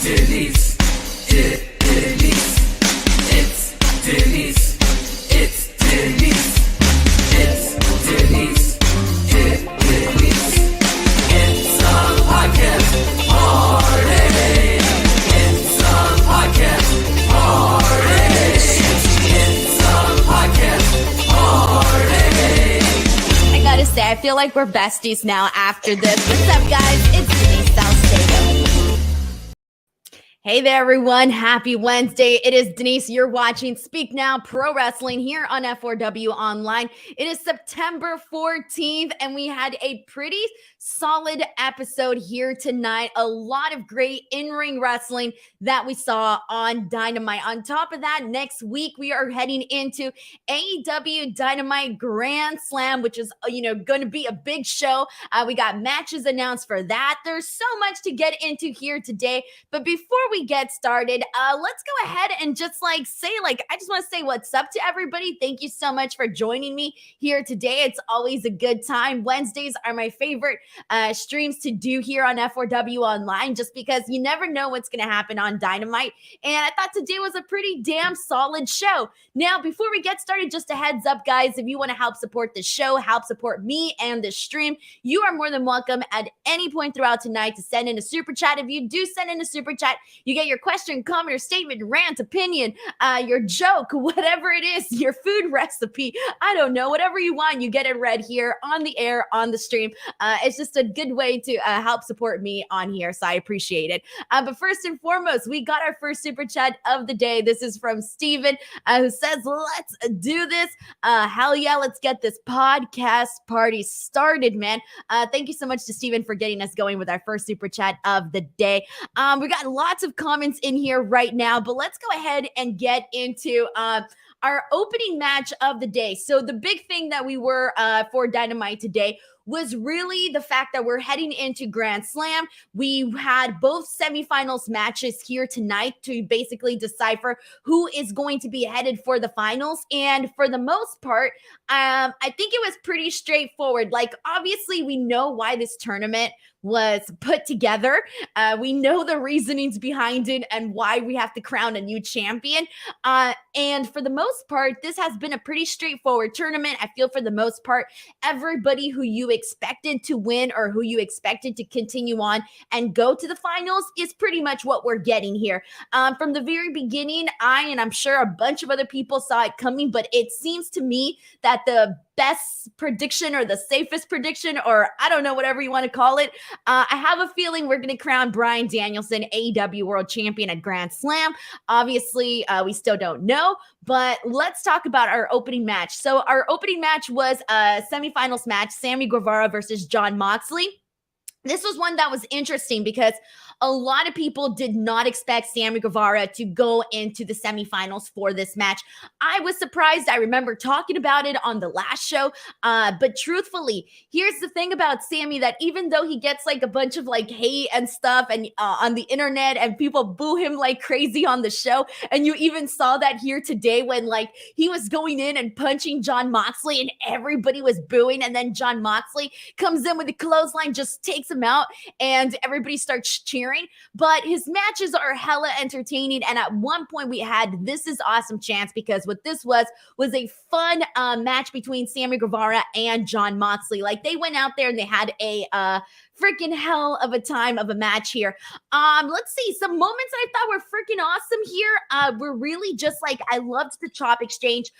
Denise. It's Denise. It's Denise. It's Denise. It's a podcast party. It's a podcast party. It's a podcast party. I gotta say, I feel like we're besties now after this. What's up, guys? It's Denise Salcedo. Hey there, everyone. Happy Wednesday. It is Denise. You're watching Speak Now Pro Wrestling here on F4W Online. It is September 14th, and we had a pretty solid episode here tonight. A lot of great in-ring wrestling that we saw on Dynamite. On top of that, next week, we are heading into AEW Dynamite Grand Slam, which is, going to be a big show. We got matches announced for that. There's so much to get into here today. But before we get started, let's go ahead and just I just want to say what's up to everybody. Thank you so much for joining me here today. It's always a good time. Wednesdays are my favorite streams to do here on F4W Online, just because you never know what's going to happen on Dynamite. And I thought today was a pretty damn solid show. Now, before we get started, just a heads up, guys, if you want to help support the show, help support me and the stream, you are more than welcome at any point throughout tonight to send in a super chat. If you do send in a super chat, you get your question, comment, or statement, rant, opinion, your joke, whatever it is, your food recipe, I don't know, whatever you want, you get it read here on the air, on the stream. It's just a good way to help support me on here, so I appreciate it. But first and foremost, we got our first super chat of the day. This is from Steven, who says, let's do this. Hell yeah, let's get this podcast party started, man. Thank you so much to Steven for getting us going with our first super chat of the day. We got lots of comments in here right now, but let's go ahead and get into our opening match of the day. So the big thing that we were for Dynamite today was really the fact that we're heading into Grand Slam. We had both semifinals matches here tonight to basically decipher who is going to be headed for the finals. And for the most part, I think it was pretty straightforward. Obviously, we know why this tournament was put together. We know the reasonings behind it and why we have to crown a new champion. And for the most part, this has been a pretty straightforward tournament. I feel for the most part, everybody who you expected to win or who you expected to continue on and go to the finals is pretty much what we're getting here. From the very beginning, and I'm sure a bunch of other people saw it coming, but it seems to me that the best prediction or the safest prediction, or I don't know, whatever you want to call it, I have a feeling we're going to crown Bryan Danielson AEW World Champion at Grand Slam. Obviously, we still don't know, but let's talk about our opening match. So our opening match was a semifinals match, Sammy Guevara versus Jon Moxley. This was one that was interesting because a lot of people did not expect Sammy Guevara to go into the semifinals for this match. I was surprised. I remember talking about it on the last show. But truthfully, here's the thing about Sammy, that even though he gets a bunch of hate and stuff and on the internet, and people boo him like crazy on the show, and you even saw that here today when he was going in and punching Jon Moxley and everybody was booing, and then Jon Moxley comes in with a clothesline, just takes him out, and everybody starts cheering. But his matches are hella entertaining, and at one point we had This Is Awesome chance, because what this was a fun match between Sammy Guevara and Jon Moxley. They went out there and they had a freaking hell of a time of a match here. Let's see, some moments I thought were freaking awesome here. Were really just I loved the chop exchange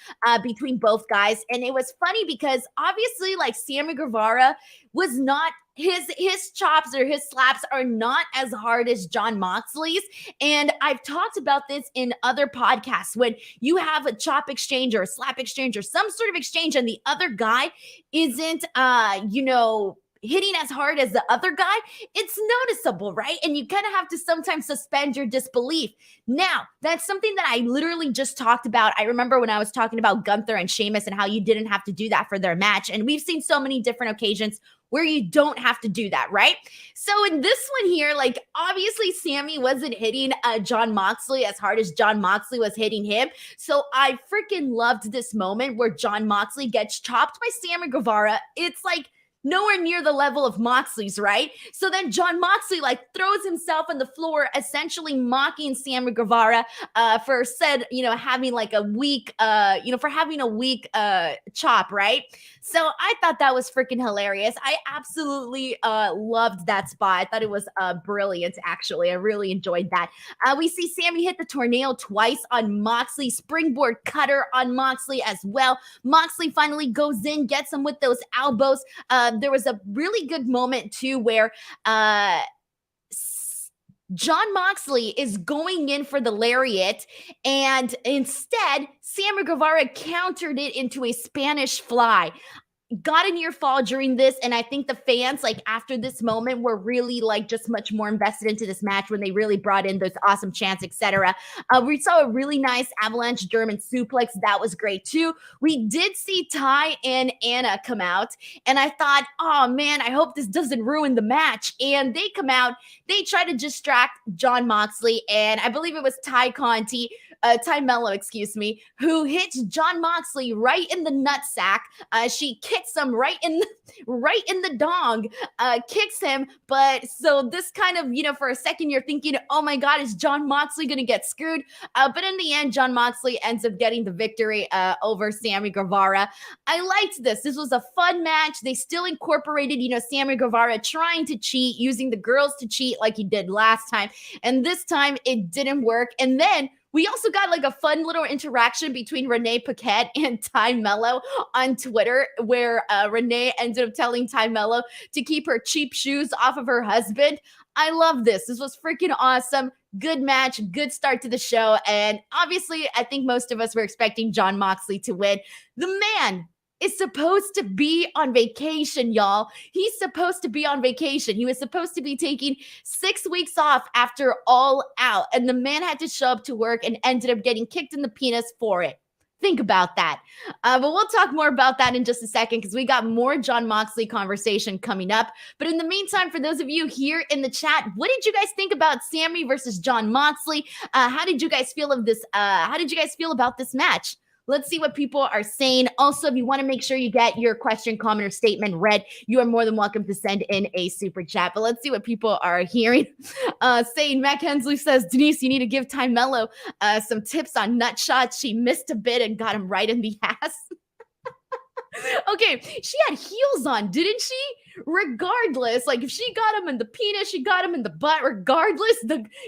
between both guys, and it was funny because obviously Sammy Guevara was not, his chops or his slaps are not as hard as Jon Moxley's. And I've talked about this in other podcasts. When you have a chop exchange or a slap exchange or some sort of exchange and the other guy isn't, hitting as hard as the other guy, it's noticeable, right? And you kind of have to sometimes suspend your disbelief. Now, that's something that I literally just talked about. I remember when I was talking about Gunther and Sheamus and how you didn't have to do that for their match. And we've seen so many different occasions where you don't have to do that, right? So in this one here, obviously Sammy wasn't hitting Jon Moxley as hard as Jon Moxley was hitting him. So I freaking loved this moment where Jon Moxley gets chopped by Sammy Guevara. It's nowhere near the level of Moxley's, right? So then Jon Moxley like throws himself on the floor, essentially mocking Sammy Guevara for said, having like a weak, for having a weak chop, right? So I thought that was freaking hilarious. I absolutely loved that spot. I thought it was brilliant, actually. I really enjoyed that. We see Sammy hit the tornado twice on Moxley, springboard cutter on Moxley as well. Moxley finally goes in, gets him with those elbows. There was a really good moment too where Jon Moxley is going in for the lariat, and instead, Sammy Guevara countered it into a Spanish fly. Got a near fall during this, and I think the fans, like after this moment, were really like just much more invested into this match when they really brought in those awesome chants, etc. We saw a really nice avalanche German suplex. That was great too. We did see Ty and Anna come out, and I thought, oh man, I hope this doesn't ruin the match. And they come out, they try to distract Jon Moxley, and I believe it was Ty Mello, who hits Jon Moxley right in the nutsack. She kicks him right in the dong, kicks him. But so this kind of, for a second you're thinking, oh my God, is Jon Moxley going to get screwed? But in the end, Jon Moxley ends up getting the victory over Sammy Guevara. I liked this. This was a fun match. They still incorporated, Sammy Guevara trying to cheat, using the girls to cheat like he did last time. And this time it didn't work. And then we also got like a fun little interaction between Renee Paquette and Ty Mello on Twitter, where Renee ended up telling Ty Mello to keep her cheap shoes off of her husband. I love this. This was freaking awesome. Good match, good start to the show. And obviously, I think most of us were expecting Jon Moxley to win. The man is supposed to be on vacation, y'all. He's supposed to be on vacation. He was supposed to be taking 6 weeks off after All Out, and the man had to show up to work and ended up getting kicked in the penis for it. Think about that. But we'll talk more about that in just a second because we got more Jon Moxley conversation coming up. But in the meantime, for those of you here in the chat, what did you guys think about Sammy versus Jon Moxley? How did you guys feel of this? How did you guys feel about this match? Let's see what people are saying. Also, if you want to make sure you get your question, comment, or statement read, you are more than welcome to send in a super chat. But let's see what people are hearing. Saying, Matt Hensley says, Denise, you need to give Ty Mello some tips on nut shots. She missed a bit and got him right in the ass. Okay, she had heels on, didn't she? Regardless, like if she got him in the penis, she got him in the butt. Regardless,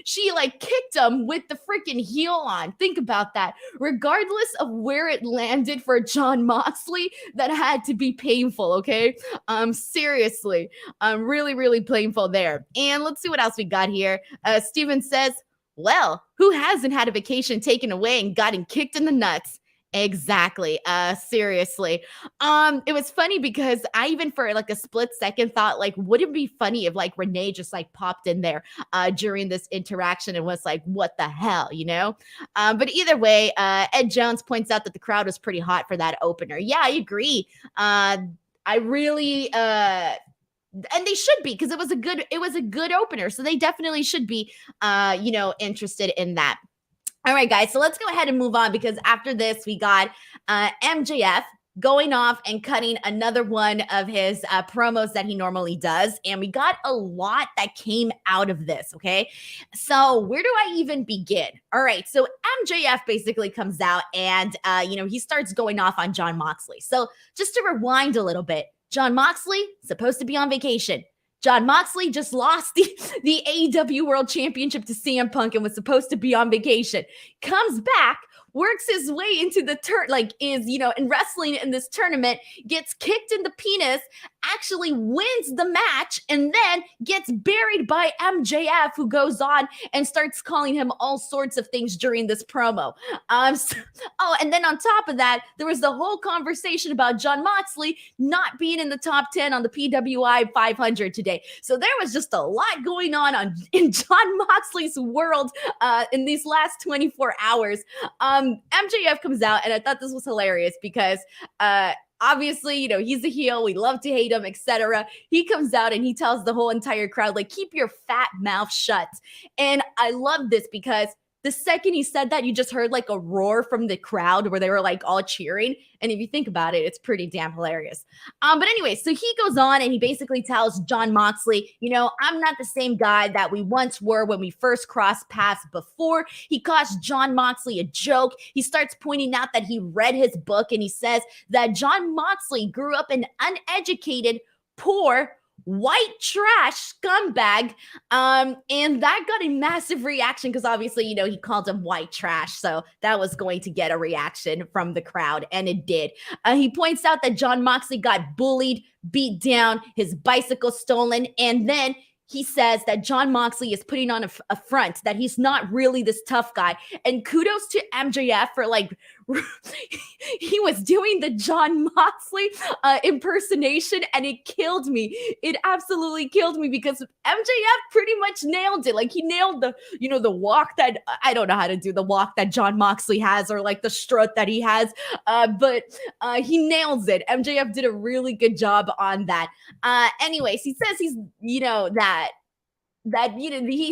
she like kicked him with the freaking heel on. Think about that. Regardless of where it landed for Jon Moxley, that had to be painful. Okay, seriously, really, really painful there. And let's see what else we got here. Steven says, "Well, who hasn't had a vacation taken away and gotten kicked in the nuts?" Exactly. Seriously. It was funny because I even for like a split second thought like, would it be funny if like Renee just like popped in there during this interaction and was like, what the hell, But either way, Ed Jones points out that the crowd was pretty hot for that opener. Yeah, I agree. I really, and they should be because it was a good opener. So they definitely should be, interested in that. All right, guys, so let's go ahead and move on because after this, we got MJF going off and cutting another one of his promos that he normally does. And we got a lot that came out of this, okay? So where do I even begin? All right, so MJF basically comes out and, he starts going off on Jon Moxley. So just to rewind a little bit, Jon Moxley, supposed to be on vacation. Jon Moxley just lost the AEW World Championship to CM Punk and was supposed to be on vacation. Comes back, works his way into the in wrestling in this tournament, gets kicked in the penis, actually wins the match, and then gets buried by MJF, who goes on and starts calling him all sorts of things during this promo. And then on top of that, there was the whole conversation about Jon Moxley not being in the top 10 on the PWI 500 today. So there was just a lot going on in Jon Moxley's world in these last 24 hours. MJF comes out, and I thought this was hilarious because obviously, he's a heel. We love to hate him, etc. He comes out and he tells the whole entire crowd, like, keep your fat mouth shut. And I love this because the second he said that, you just heard like a roar from the crowd where they were like all cheering. And if you think about it, it's pretty damn hilarious. But anyway, so he goes on and he basically tells Jon Moxley, I'm not the same guy that we once were when we first crossed paths before. He calls Jon Moxley a joke. He starts pointing out that he read his book, and he says that Jon Moxley grew up an uneducated, poor, white trash scumbag. And that got a massive reaction because obviously, he called him white trash. So that was going to get a reaction from the crowd, and it did. He points out that Jon Moxley got bullied, beat down, his bicycle stolen, and then he says that Jon Moxley is putting on a front, that he's not really this tough guy. And kudos to MJF for he was doing the Jon Moxley impersonation, and it killed me. It absolutely killed me because MJF pretty much nailed it. Like, he nailed the walk that, I don't know how to do the walk that Jon Moxley has, or like the strut that he has, but he nails it. MJF did a really good job on that. Anyways, he says he's, he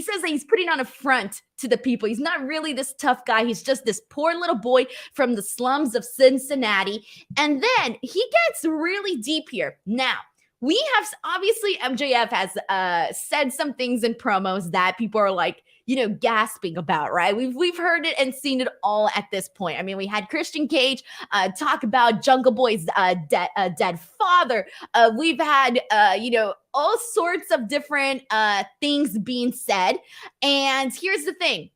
says that he's putting on a front to the people. He's not really this tough guy. He's just this poor little boy from the slums of Cincinnati. And then he gets really deep here. Now, we have, obviously, MJF has said some things in promos that people are like, gasping about, right? We've heard it and seen it all at this point. I mean, we had Christian Cage talk about Jungle Boy's dead father. We've had, all sorts of different things being said. And here's the thing.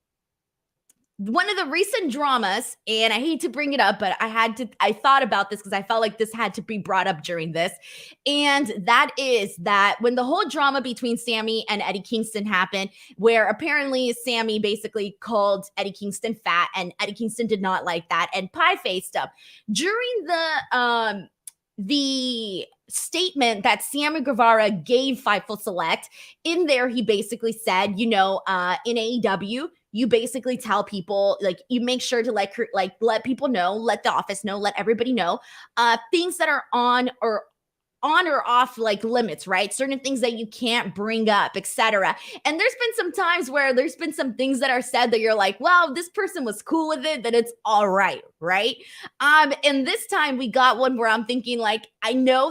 One of the recent dramas, and I hate to bring it up, but I thought about this because I felt like this had to be brought up during this. And that is that when the whole drama between Sammy and Eddie Kingston happened, where apparently Sammy basically called Eddie Kingston fat, and Eddie Kingston did not like that and pie-faced him. During the statement that Sammy Guevara gave Fightful Select, in there he basically said, in AEW, you basically tell people, like, you make sure to let people know, let the office know, let everybody know, things that are on or off like limits, right? Certain things that you can't bring up, etc. And there's been some times where there's been some things that are said that you're like, well, this person was cool with it, that it's all right, right? And this time we got one where I'm thinking, like, I know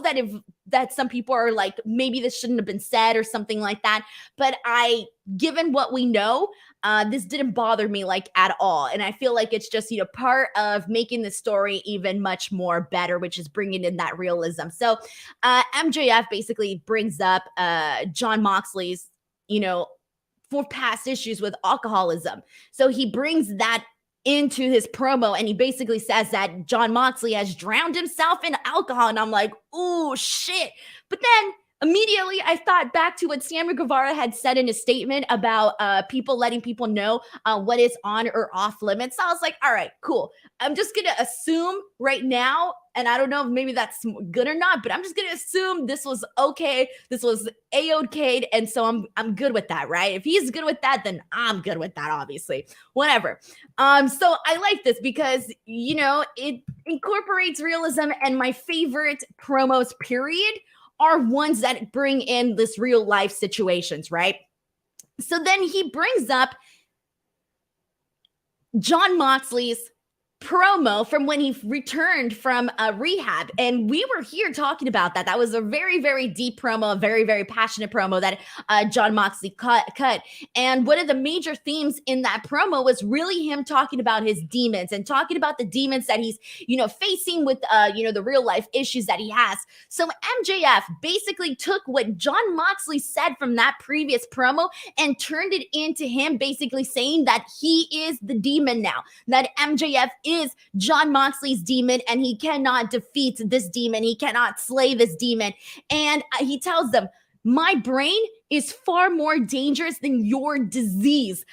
that some people are like, maybe this shouldn't have been said or something like that, but given what we know, this didn't bother me like at all. And I feel like it's just, part of making the story even much more better, which is bringing in that realism. So MJF basically brings up Jon Moxley's, for past issues with alcoholism. So he brings that into his promo, and he basically says that Jon Moxley has drowned himself in alcohol. And I'm like, oh shit. But then immediately I thought back to what Sammy Guevara had said in his statement about people letting people know what is on or off limits. So I was like, all right, cool. I'm just going to assume right now, and I don't know if maybe that's good or not, but I'm just going to assume this was okay. This was A-okayed, and so I'm good with that, right? If he's good with that, then I'm good with that, obviously. Whatever. So I like this because, it incorporates realism, and my favorite promos, period, are ones that bring in this real life situations, right? So then he brings up Jon Moxley's promo from when he returned from rehab, and we were here talking about that. That was a very, very deep promo, a very, very passionate promo that Jon Moxley cut. And one of the major themes in that promo was really him talking about his demons and talking about the demons that he's, facing with, the real life issues that he has. So MJF basically took what Jon Moxley said from that previous promo and turned it into him basically saying that he is the demon now, that MJF is Jon Moxley's demon, and he cannot defeat this demon. He cannot slay this demon. And he tells them, my brain is far more dangerous than your disease.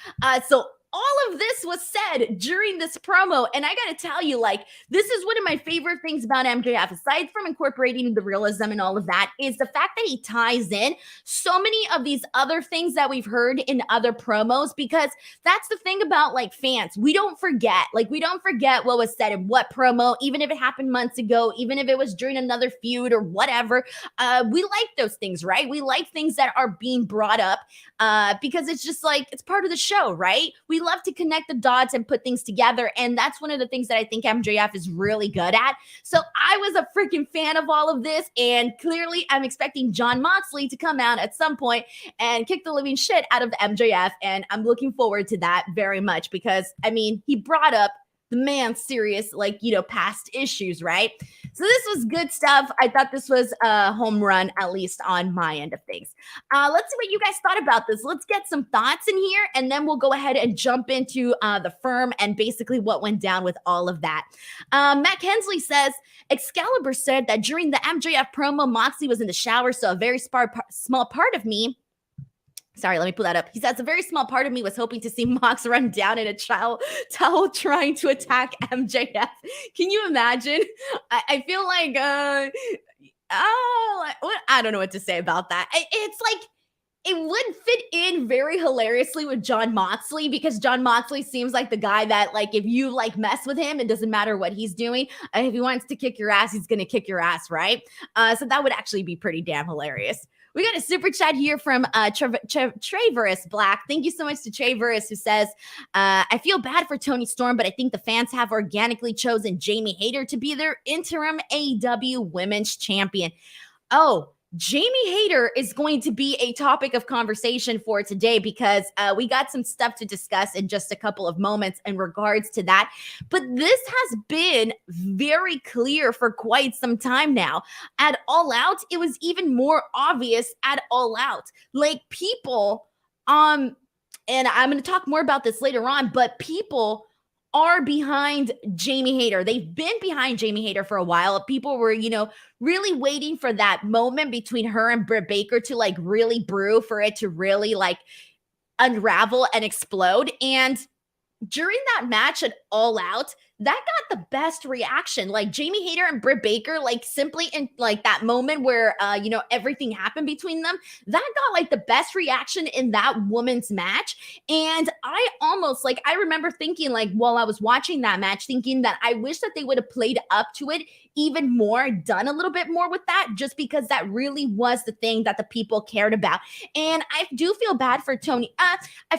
So all of this was said during this promo. And I got to tell you, this is one of my favorite things about MJF, aside from incorporating the realism and all of that, is the fact that he ties in so many of these other things that we've heard in other promos, because that's the thing about fans. We don't forget, we don't forget what was said in what promo, even if it happened months ago, even if it was during another feud or whatever. We like those things, right? We like things that are being brought up because it's just it's part of the show, right? We we love to connect the dots and put things together. And that's one of the things that I think MJF is really good at. So I was a freaking fan of all of this. And clearly I'm expecting Jon Moxley to come out at some point and kick the living shit out of the MJF. And I'm looking forward to that very much because, I mean, he brought up the man's serious, past issues, right? So this was good stuff. I thought this was a home run, at least on my end of things. Let's see what you guys thought about this. Let's get some thoughts in here, and then we'll go ahead and jump into the firm and basically what went down with all of that. Matt Kensley says, Excalibur said that during the MJF promo, Moxley was in the shower, so a very small part of me. Sorry, let me pull that up. He says, a very small part of me was hoping to see Mox run down in a towel trying to attack MJF. Can you imagine? I feel like, I don't know what to say about that. It's like, it would fit in very hilariously with Jon Moxley because Jon Moxley seems like the guy that, like, if you, like, mess with him, it doesn't matter what he's doing. If he wants to kick your ass, he's going to kick your ass, right? So that would actually be pretty damn hilarious. We got a super chat here from Traverus Black. Thank you so much to Traverus, who says, I feel bad for Toni Storm, but I think the fans have organically chosen Jamie Hayter to be their interim AEW Women's Champion. Oh, Jamie Hayter is going to be a topic of conversation for today because we got some stuff to discuss in just a couple of moments in regards to that. But this has been very clear for quite some time now. At All Out, it was even more obvious at All Out. Like people, and I'm going to talk more about this later on, but people are behind Jamie Hayter. They've been behind Jamie Hayter for a while. People were, really waiting for that moment between her and Britt Baker to like really brew, for it to really like unravel and explode. And during that match at All Out, that got the best reaction. Like Jamie Hayter and Britt Baker, like simply in like that moment where, everything happened between them, that got like the best reaction in that woman's match. And I remember thinking like, while I was watching that match, thinking that I wish that they would have played up to it even more, done a little bit more with that, just because that really was the thing that the people cared about. And I do feel bad for Toni. I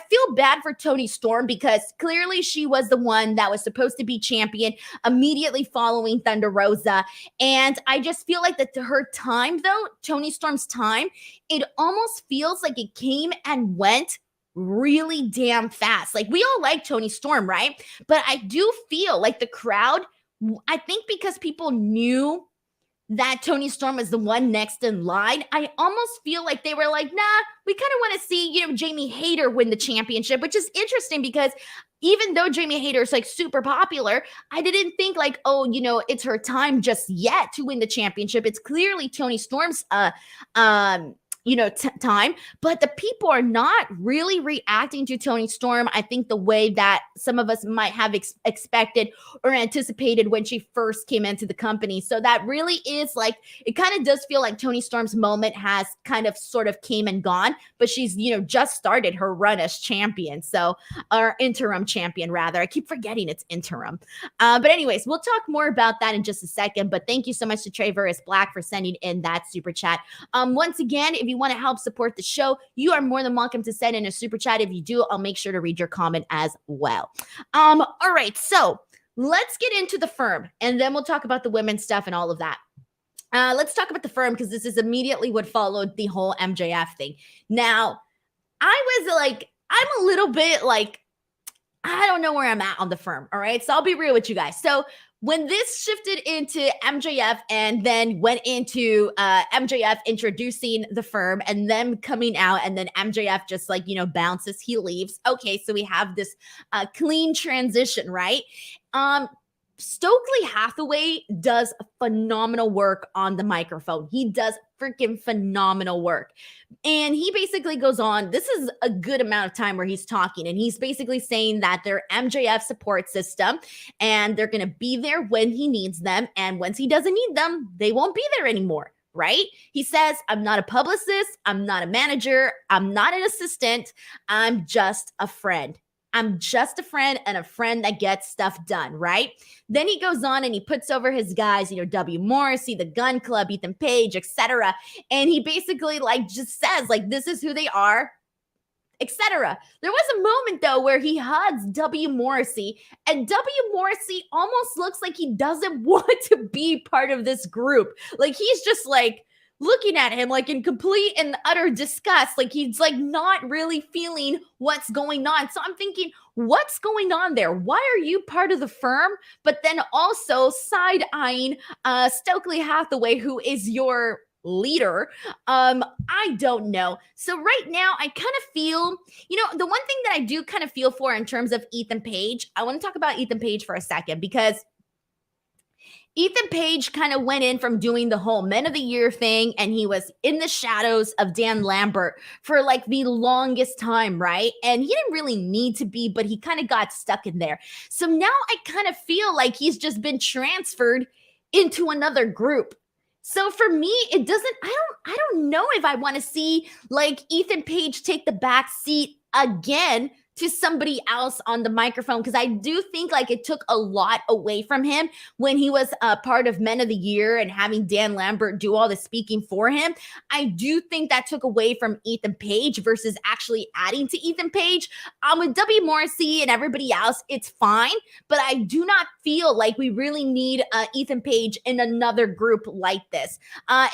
feel bad for Toni Storm because clearly she was the one that was supposed to be champion immediately following Thunder Rosa. And I just feel like that her time, though, Toni Storm's time, it almost feels like it came and went really damn fast. Like we all like Toni Storm, right? But I do feel like the crowd, I think because people knew that Toni Storm was the one next in line, I almost feel like they were like, nah, we kind of want to see, Jamie Hayter win the championship, which is interesting because even though Jamie Hayter is like super popular, I didn't think like, it's her time just yet to win the championship. It's clearly Toni Storm's time, but the people are not really reacting to Toni Storm, I think, the way that some of us might have expected or anticipated when she first came into the company. So that really is like, it kind of does feel like Toni Storm's moment has kind of sort of came and gone, but she's, just started her run as champion. So, or interim champion, rather. I keep forgetting it's interim. But anyways, we'll talk more about that in just a second. But thank you so much to Traverus Black for sending in that super chat. Once again, if you want to help support the show, you are more than welcome to send in a super chat. If you do, I'll make sure to read your comment as well. All right, so let's get into the firm, and then we'll talk about the women's stuff and all of that. Let's talk about the firm because this is immediately what followed the whole MJF thing. Now, I'm a little bit like, I don't know where I'm at on the firm. All right, so I'll be real with you guys. So when this shifted into MJF and then went into MJF introducing the firm and then coming out, and then MJF just like, bounces, he leaves. Okay, so we have this clean transition, right? Stokely Hathaway does phenomenal work on the microphone. He does freaking phenomenal work. And he basically goes on, this is a good amount of time where he's talking, and he's basically saying that they're MJF support system and they're going to be there when he needs them. And once he doesn't need them, they won't be there anymore. Right? He says, I'm not a publicist. I'm not a manager. I'm not an assistant. I'm just a friend. I'm just a friend, and a friend that gets stuff done, right? Then he goes on and he puts over his guys, W. Morrissey, the Gun Club, Ethan Page, etc. And he basically like just says like, this is who they are. etc. There was a moment though where he hugs W. Morrissey, and W. Morrissey almost looks like he doesn't want to be part of this group. Like he's just like looking at him like in complete and utter disgust, like he's like not really feeling what's going on. So I'm thinking, what's going on there? Why are you part of the firm? But then also side-eyeing Stokely Hathaway, who is your leader. I don't know. So right now I kind of feel, the one thing that I do kind of feel for in terms of Ethan Page, I want to talk about Ethan Page for a second, because Ethan Page kind of went in from doing the whole Men of the Year thing, and he was in the shadows of Dan Lambert for like the longest time, right? And he didn't really need to be, but he kind of got stuck in there. So now I kind of feel like he's just been transferred into another group. So for me, it doesn't, I don't know if I want to see like Ethan Page take the back seat again to somebody else on the microphone, because I do think like it took a lot away from him when he was a part of Men of the Year and having Dan Lambert do all the speaking for him. I do think that took away from Ethan Page versus actually adding to Ethan Page. With W. Morrissey and everybody else, it's fine, but I do not feel like we really need Ethan Page in another group like this.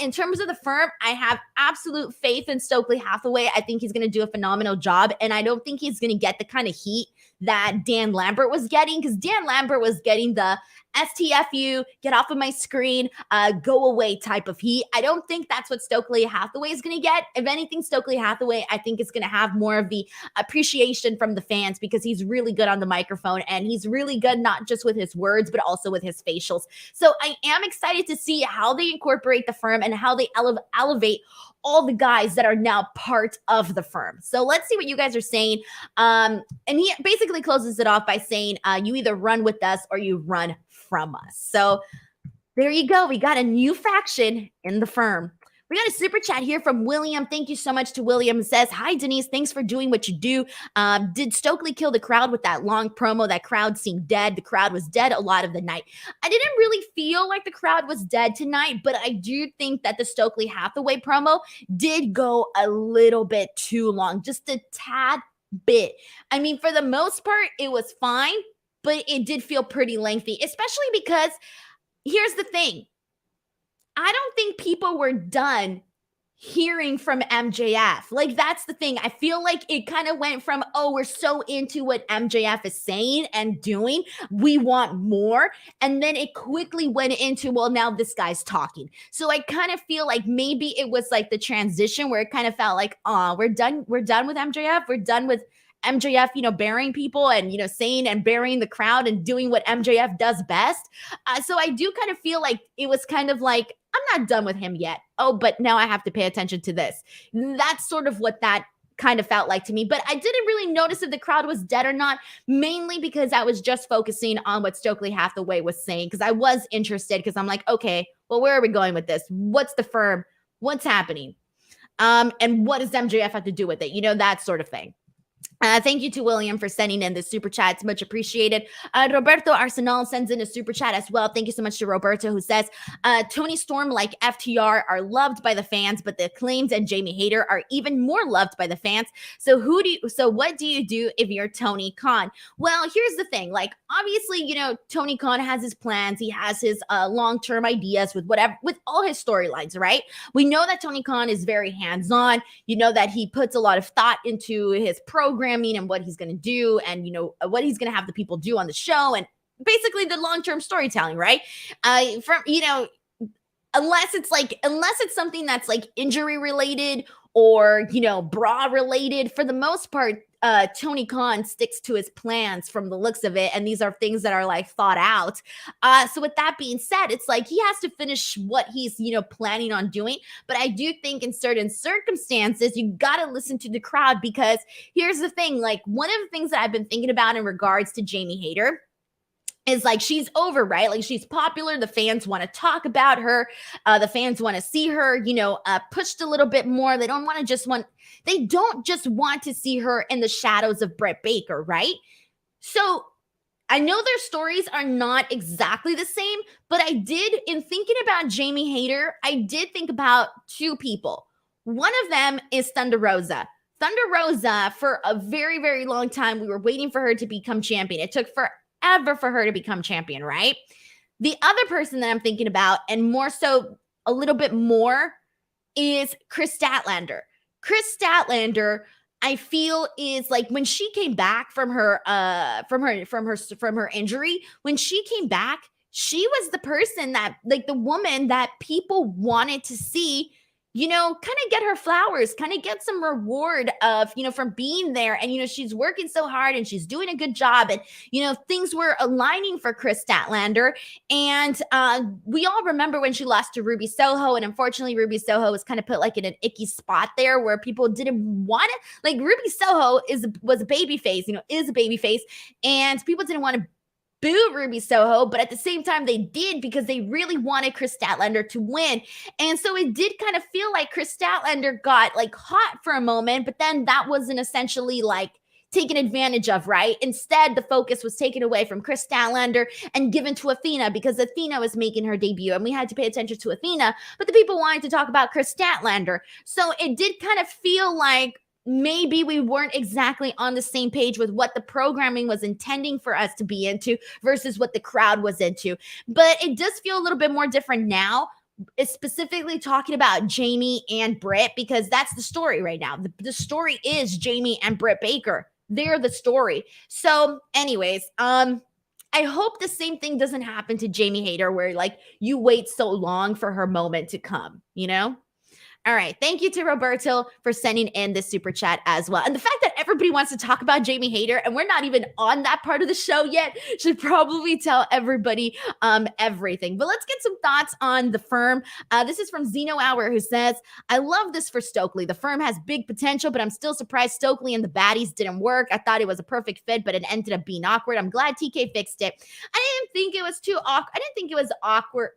In terms of the firm, I have absolute faith in Stokely Hathaway. I think he's going to do a phenomenal job, and I don't think he's going to get the kind of heat that Dan Lambert was getting, because Dan Lambert was getting the STFU, get off of my screen, go away type of heat. I don't think that's what Stokely Hathaway is going to get. If anything, Stokely Hathaway, I think, is going to have more of the appreciation from the fans, because he's really good on the microphone, and he's really good not just with his words, but also with his facials. So I am excited to see how they incorporate the firm and how they elevate all the guys that are now part of the firm. So let's see what you guys are saying. And he basically closes it off by saying, you either run with us or you run from us. So there you go. We got a new faction in the firm. We got a super chat here from William. Thank you so much to William. It says, hi, Denise. Thanks for doing what you do. Did Stokely kill the crowd with that long promo? That crowd seemed dead. The crowd was dead a lot of the night. I didn't really feel like the crowd was dead tonight, but I do think that the Stokely Hathaway promo did go a little bit too long, just a tad bit. I mean, for the most part, it was fine, but it did feel pretty lengthy, especially because here's the thing. I don't think people were done hearing from MJF. Like, that's the thing. I feel like it kind of went from, oh, we're so into what MJF is saying and doing, we want more. And then it quickly went into, well, now this guy's talking. So I kind of feel like maybe it was like the transition where it kind of felt like, oh, we're done with MJF. We're done with MJF, burying people and, saying and burying the crowd and doing what MJF does best. So I do kind of feel like it was kind of like, I'm not done with him yet. Oh, but now I have to pay attention to this. That's sort of what that kind of felt like to me. But I didn't really notice if the crowd was dead or not, mainly because I was just focusing on what Stokely Hathaway was saying, because I was interested, because I'm like, okay, well, where are we going with this? What's the firm? What's happening? And what does MJF have to do with it? That sort of thing. Thank you to William for sending in the super chat. It's much appreciated. Roberto Arsenal sends in a super chat as well. Thank you so much to Roberto, who says, Toni Storm, like FTR, are loved by the fans, but the Acclaimed and Jamie Hayter are even more loved by the fans. So what do you do if you're Tony Khan? Well, here's the thing. Like, obviously, Tony Khan has his plans. He has his long-term ideas with all his storylines, right? We know that Tony Khan is very hands-on. That he puts a lot of thought into his programming and what he's going to do, and what he's going to have the people do on the show, and basically the long-term storytelling, right? Unless it's something that's like injury related or bra related, for the most part, Tony Khan sticks to his plans from the looks of it, and these are things that are like thought out. So with that being said, it's like he has to finish what he's planning on doing. But I do think in certain circumstances, you got to listen to the crowd, because here's the thing. Like, one of the things that I've been thinking about in regards to Jamie Hayter is like, she's over, right? Like, she's popular. The fans want to talk about her. The fans want to see her, pushed a little bit more. They don't just want to see her in the shadows of Britt Baker, right? So I know their stories are not exactly the same, but I did, in thinking about Jamie Hayter, I did think about two people. One of them is Thunder Rosa. Thunder Rosa, for a very, very long time, we were waiting for her to become champion. It took forever for her to become champion, right? The other person that I'm thinking about, and more so a little bit more, is Chris Statlander. Chris Statlander, I feel, is like when she came back from her injury, when she came back, she was the person that, like, the woman that people wanted to see, kind of get her flowers, kind of get some reward of, from being there. And, she's working so hard and she's doing a good job. And, things were aligning for Chris Statlander. And we all remember when she lost to Ruby Soho. And unfortunately, Ruby Soho was kind of put like in an icky spot there where people didn't want it. Like, Ruby Soho was a baby face, is a baby face. And people didn't want to boo Ruby Soho, but at the same time they did, because they really wanted Chris Statlander to win. And so it did kind of feel like Chris Statlander got like hot for a moment, but then that wasn't essentially like taken advantage of, right? Instead, the focus was taken away from Chris Statlander and given to Athena, because Athena was making her debut and we had to pay attention to Athena, but the people wanted to talk about Chris Statlander. So it did kind of feel like maybe we weren't exactly on the same page with what the programming was intending for us to be into versus what the crowd was into. But it does feel a little bit more different now, specifically talking about Jamie and Britt, because that's the story right now. The story is Jamie and Britt Baker. They're the story. So anyways, I hope the same thing doesn't happen to Jamie Hayter, where like you wait so long for her moment to come, All right. Thank you to Roberto for sending in this super chat as well. And the fact that everybody wants to talk about Jamie Hayter and we're not even on that part of the show yet should probably tell everybody everything. But let's get some thoughts on the Firm. This is from Zeno Hour, who says, I love this for Stokely. The Firm has big potential, but I'm still surprised Stokely and the baddies didn't work. I thought it was a perfect fit, but it ended up being awkward. I'm glad TK fixed it. I didn't think it was too awkward. I didn't think it was awkward.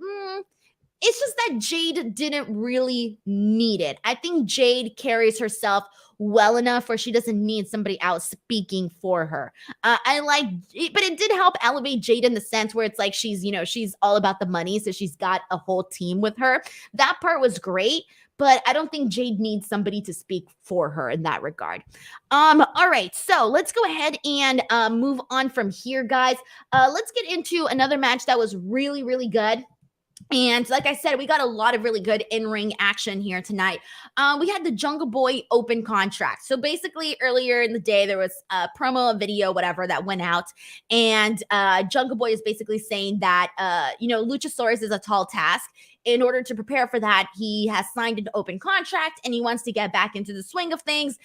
It's just that Jade didn't really need it. I think Jade carries herself well enough where she doesn't need somebody else speaking for her. I like it, but it did help elevate Jade in the sense where it's like she's all about the money, so she's got a whole team with her. That part was great, but I don't think Jade needs somebody to speak for her in that regard. All right, so let's go ahead and move on from here, guys. Let's get into another match that was really, really good. And like I said, we got a lot of really good in-ring action here tonight. We had the Jungle Boy open contract. So basically earlier in the day, there was a promo, a video, whatever that went out. And Jungle Boy is basically saying that, Luchasaurus is a tall task. In order to prepare for that, he has signed an open contract and he wants to get back into the swing of things.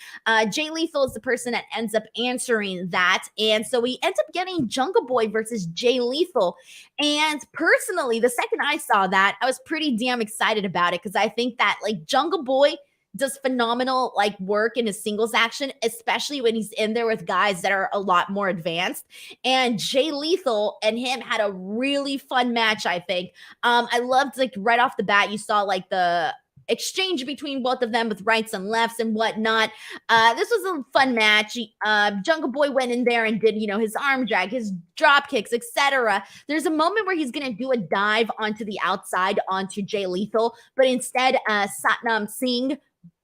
Jay Lethal is the person that ends up answering that. And so we ends up getting Jungle Boy versus Jay Lethal. And personally, the second I saw that, I was pretty damn excited about it, because I think that like Jungle Boy does phenomenal like work in his singles action, especially when he's in there with guys that are a lot more advanced. And Jay Lethal and him had a really fun match, I think. I loved, like, right off the bat, you saw like the exchange between both of them with rights and lefts and whatnot. This was a fun match. Jungle Boy went in there and did, his arm drag, his drop kicks, etc. There's a moment where he's going to do a dive onto the outside onto Jay Lethal, but instead Satnam Singh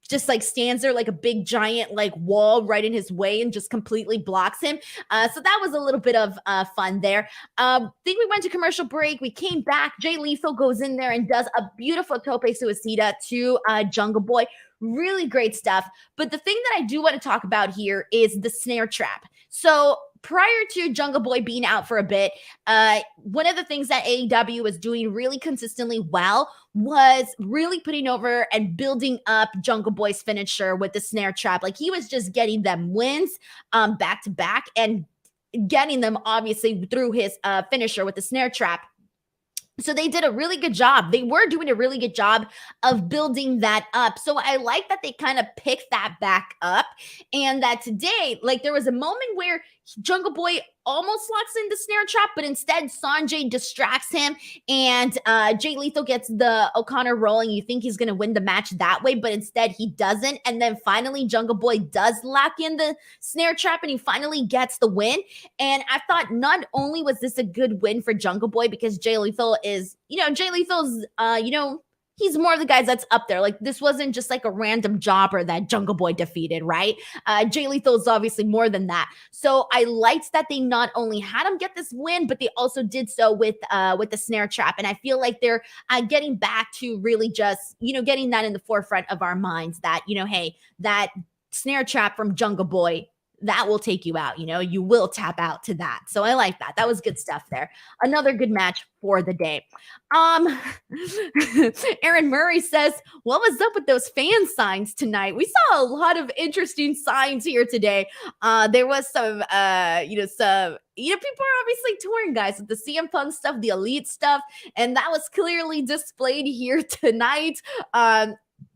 just like stands there like a big giant like wall right in his way and just completely blocks him. So that was a little bit of fun there. Think we went to commercial break. We came back. Jay Lethal goes in there and does a beautiful tope suicida to Jungle Boy. Really great stuff. But the thing that I do want to talk about here is the snare trap. So prior to Jungle Boy being out for a bit, one of the things that AEW was doing really consistently well was really putting over and building up Jungle Boy's finisher with the snare trap. Like, he was just getting them wins back to back and getting them obviously through his finisher with the snare trap. So they did a really good job. They were doing a really good job of building that up. So I like that they kind of picked that back up, and that today, like, there was a moment where Jungle Boy almost locks in the snare trap, but instead Sanjay distracts him, and Jay Lethal gets the O'Connor rolling. You think he's going to win the match that way, but instead he doesn't. And then finally Jungle Boy does lock in the snare trap, and he finally gets the win. And I thought not only was this a good win for Jungle Boy, because Jay Lethal is, Jay Lethal's, he's more of the guys that's up there. Like, this wasn't just like a random jobber that Jungle Boy defeated, right? Jay Lethal is obviously more than that. So I liked that they not only had him get this win, but they also did so with the snare trap. And I feel like they're getting back to really just, getting that in the forefront of our minds that, hey, that snare trap from Jungle Boy, that will take you out. You will tap out to that. So I like that. That was good stuff there. Another good match for the day. Aaron Murray says, what was up with those fan signs tonight? We saw a lot of interesting signs here today. There was some, people are obviously touring, guys, with the CM Punk stuff, the Elite stuff, and that was clearly displayed here tonight.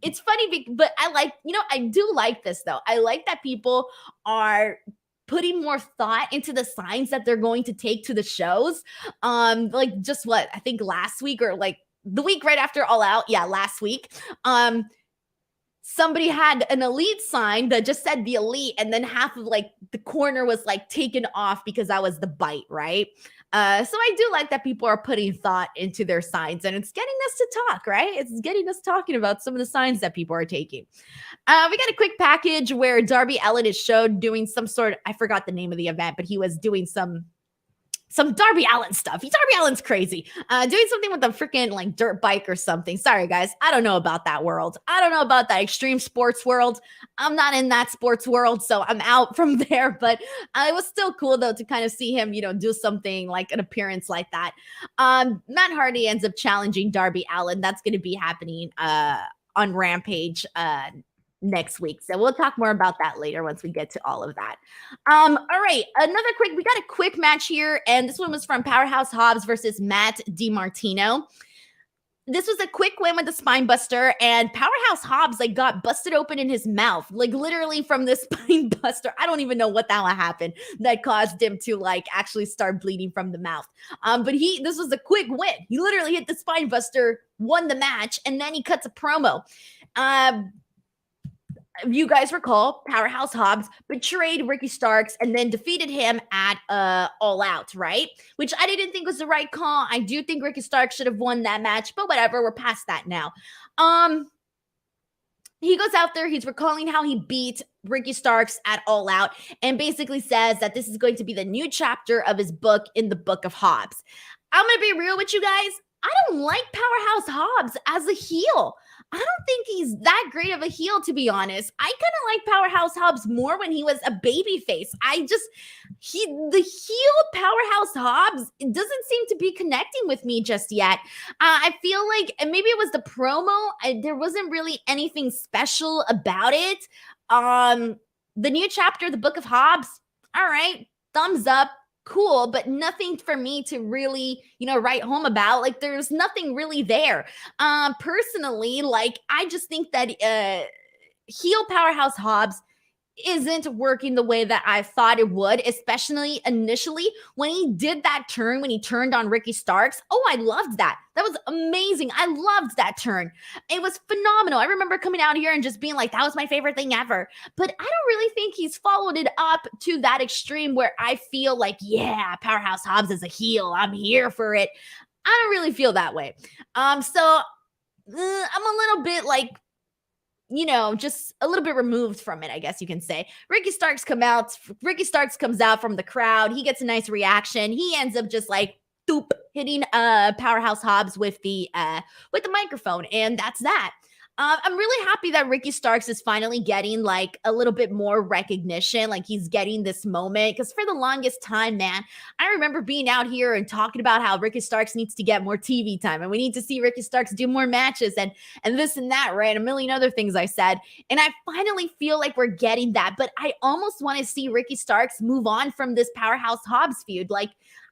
It's funny, but I do like this, though. I like that people are putting more thought into the signs that they're going to take to the shows. Like just what, I think last week or like the week right after All Out. Yeah, last week. Somebody had an Elite sign that just said the Elite, and then half of like the corner was like taken off because that was the bite, right? So I do like that people are putting thought into their signs, and it's getting us to talk, right? It's getting us talking about some of the signs that people are taking. We got a quick package where Darby Allin is showed doing some sort of, I forgot the name of the event, but he was doing some Darby Allin stuff. Darby Allin's crazy. Doing something with a freaking like dirt bike or something. Sorry, guys. I don't know about that world. I don't know about that extreme sports world. I'm not in that sports world, so I'm out from there. But it was still cool, though, to kind of see him, do something like an appearance like that. Matt Hardy ends up challenging Darby Allin. That's going to be happening on Rampage next week. So we'll talk more about that later once we get to all of that. All right. We got a quick match here, and this one was from Powerhouse Hobbs versus Matt DiMartino. This was a quick win with the spine buster, and Powerhouse Hobbs got busted open in his mouth, literally from this spine buster. I don't even know what the hell happened that caused him to actually start bleeding from the mouth. But this was a quick win. He literally hit the spine buster, won the match, and then he cuts a promo. If you guys recall, Powerhouse Hobbs betrayed Ricky Starks and then defeated him at All Out, right? Which I didn't think was the right call. I do think Ricky Starks should have won that match, but whatever, we're past that now. He goes out there, he's recalling how he beat Ricky Starks at All Out and basically says that this is going to be the new chapter of his book in the Book of Hobbs. I'm going to be real with you guys. I don't like Powerhouse Hobbs as a heel. I don't think he's that great of a heel, to be honest. I kind of like Powerhouse Hobbs more when he was a babyface. The heel Powerhouse Hobbs doesn't seem to be connecting with me just yet. I feel like, and maybe it was the promo, there wasn't really anything special about it. The new chapter, the Book of Hobbs, all right, thumbs up. Cool, but nothing for me to really, write home about. There's nothing really there. Personally, I just think that heel Powerhouse Hobbs isn't working the way that I thought it would, especially initially when he did that turn, when he turned on Ricky Starks. Oh, I loved that. That was amazing. I loved that turn. It was phenomenal. I remember coming out here and just being like, that was my favorite thing ever. But I don't really think he's followed it up to that extreme where I feel like, yeah, Powerhouse Hobbs is a heel. I'm here for it. I don't really feel that way. I'm a little bit just a little bit removed from it, I guess you can say. Ricky Starks comes out from the crowd. He gets a nice reaction. He ends up just hitting Powerhouse Hobbs with the microphone, and that's that. I'm really happy that Ricky Starks is finally getting a little bit more recognition. He's getting this moment, because for the longest time, man, I remember being out here and talking about how Ricky Starks needs to get more TV time and we need to see Ricky Starks do more matches and this and that, right? A million other things I said. And I finally feel like we're getting that, but I almost want to see Ricky Starks move on from this Powerhouse Hobbs feud.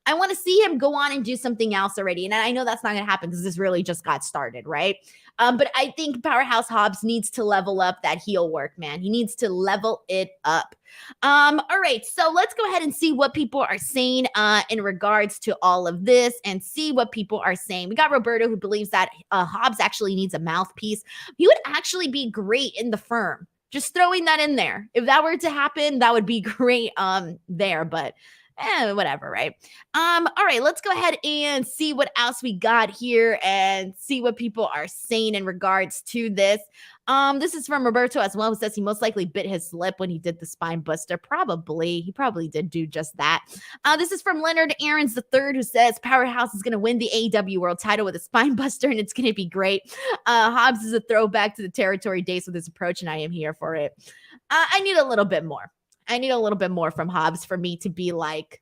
I want to see him go on and do something else already. And I know that's not going to happen because this really just got started, right? But I think Powerhouse Hobbs needs to level up that heel work, man. He needs to level it up. All right, so let's go ahead and see what people are saying in regards to all of this and see what people are saying. We got Roberto, who believes that Hobbs actually needs a mouthpiece. He would actually be great in the firm. Just throwing that in there. If that were to happen, that would be great there. But Whatever, right? All right, let's go ahead and see what else we got here and see what people are saying in regards to this. This is from Roberto as well, who says he most likely bit his lip when he did the spine buster. He probably did do just that. This is from Leonard Aarons III, who says Powerhouse is going to win the AEW World Title with a spine buster, and it's going to be great. Hobbs is a throwback to the territory days with his approach, and I am here for it. I need a little bit more. I need a little bit more from Hobbs for me to be like,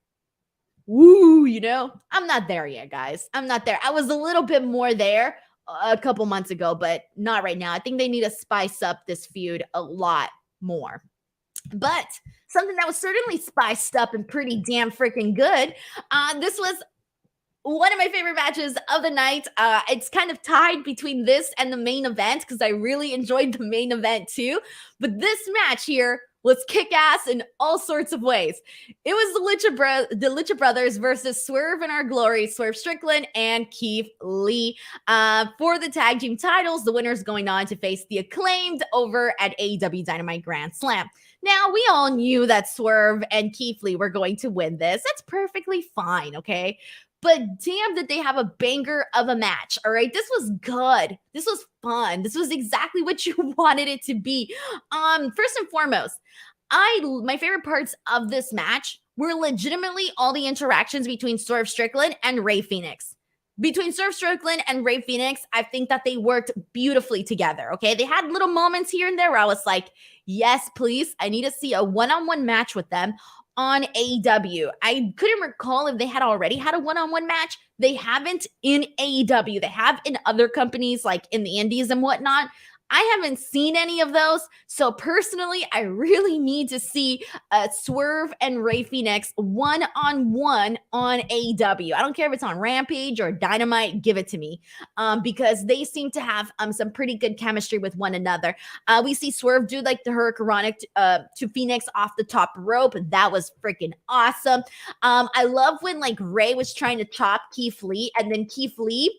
woo, I'm not there yet, guys. I'm not there. I was a little bit more there a couple months ago, but not right now. I think they need to spice up this feud a lot more. But something that was certainly spiced up and pretty damn freaking good. This was one of my favorite matches of the night. It's kind of tied between this and the main event because I really enjoyed the main event too. But this match here was kick-ass in all sorts of ways. It was the Lucha Brothers versus Swerve in Our Glory, Swerve Strickland and Keith Lee. For the tag team titles, the winners going on to face the Acclaimed over at AEW Dynamite Grand Slam. Now, we all knew that Swerve and Keith Lee were going to win this. That's perfectly fine, okay? But damn, did they have a banger of a match, all right? This was good. This was fun. This was exactly what you wanted it to be. First and foremost, my favorite parts of this match were legitimately all the interactions between Swerve Strickland and Rey Fenix. Between Swerve Strickland and Rey Fenix, I think that they worked beautifully together, okay? They had little moments here and there where I was like, yes, please, I need to see a one-on-one match with them on AEW. I couldn't recall if they had already had a one-on-one match. They haven't in AEW. They have in other companies like in the indies and whatnot. I haven't seen any of those. So personally, I really need to see Swerve and Rey Fenix one-on-one on AEW. I don't care if it's on Rampage or Dynamite, give it to me because they seem to have some pretty good chemistry with one another. We see Swerve do like the Hurricanronic to Phoenix off the top rope. That was freaking awesome. I love when like Rey was trying to chop Keith Lee and then Keith Lee,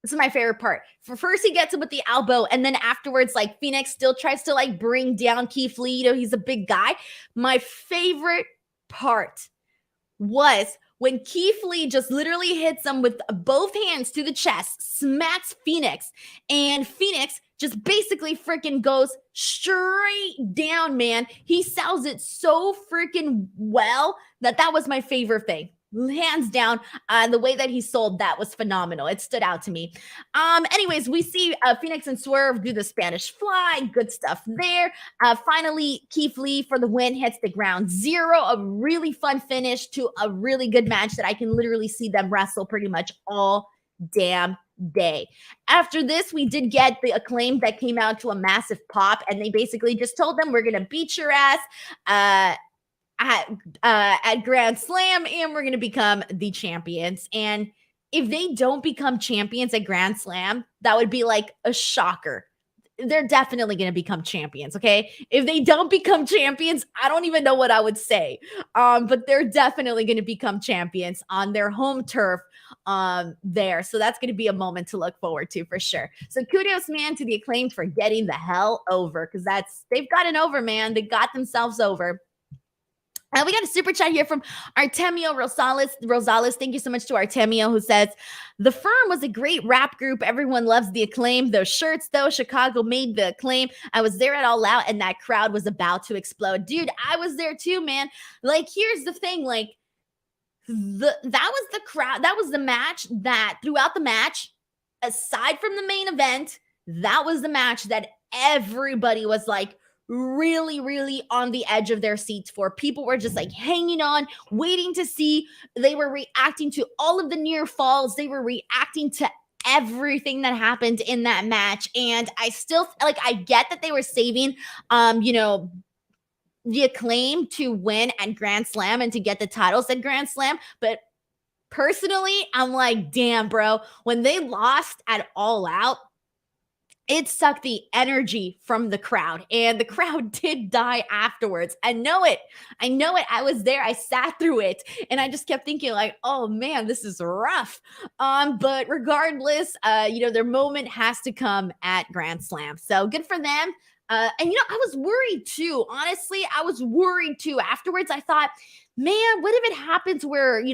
this is my favorite part. For first, he gets him with the elbow, and then afterwards, like Phoenix still tries to like bring down Keith Lee. He's a big guy. My favorite part was when Keith Lee just literally hits him with both hands to the chest, smacks Phoenix, and Phoenix just basically freaking goes straight down, man. He sells it so freaking well that was my favorite thing. Hands down, the way that he sold that was phenomenal. It stood out to me. Anyways, we see Phoenix and Swerve do the Spanish fly. Good stuff there. Finally, Keith Lee for the win hits the ground zero. A really fun finish to a really good match that I can literally see them wrestle pretty much all damn day. After this, we did get the Acclaimed that came out to a massive pop, and they basically just told them, we're going to beat your ass. At Grand Slam, and we're going to become the champions. And if they don't become champions at Grand Slam, that would be like a shocker. They're definitely going to become champions, okay? If they don't become champions, I don't even know what I would say. But they're definitely going to become champions on their home turf there. So that's going to be a moment to look forward to for sure. So kudos, man, to the Acclaimed for getting the hell over, because they've gotten over, man. They got themselves over. We got a super chat here from Artemio Rosales. Thank you so much to Artemio, who says, the Firm was a great rap group. Everyone loves the Acclaim. Those shirts, though, Chicago made the Acclaim. I was there at All Out, and that crowd was about to explode. Dude, I was there too, man. Like, here's the thing. Like, that was the crowd. That was the match that throughout the match, aside from the main event, that was the match that everybody was like, really, really on the edge of their seats for. People were just like hanging on, waiting to see. They were reacting to all of the near falls. They were reacting to everything that happened in that match. And I still like, I get that they were saving, the Acclaim to win at Grand Slam and to get the titles at Grand Slam. But personally, I'm like, damn, bro, when they lost at All Out, it sucked the energy from the crowd, and the crowd did die afterwards. I know it. I was there. I sat through it, and I just kept thinking like, oh man, this is rough. But regardless, their moment has to come at Grand Slam. So good for them. And I was worried too. Honestly, I was worried too. Afterwards, I thought, man, what if it happens where,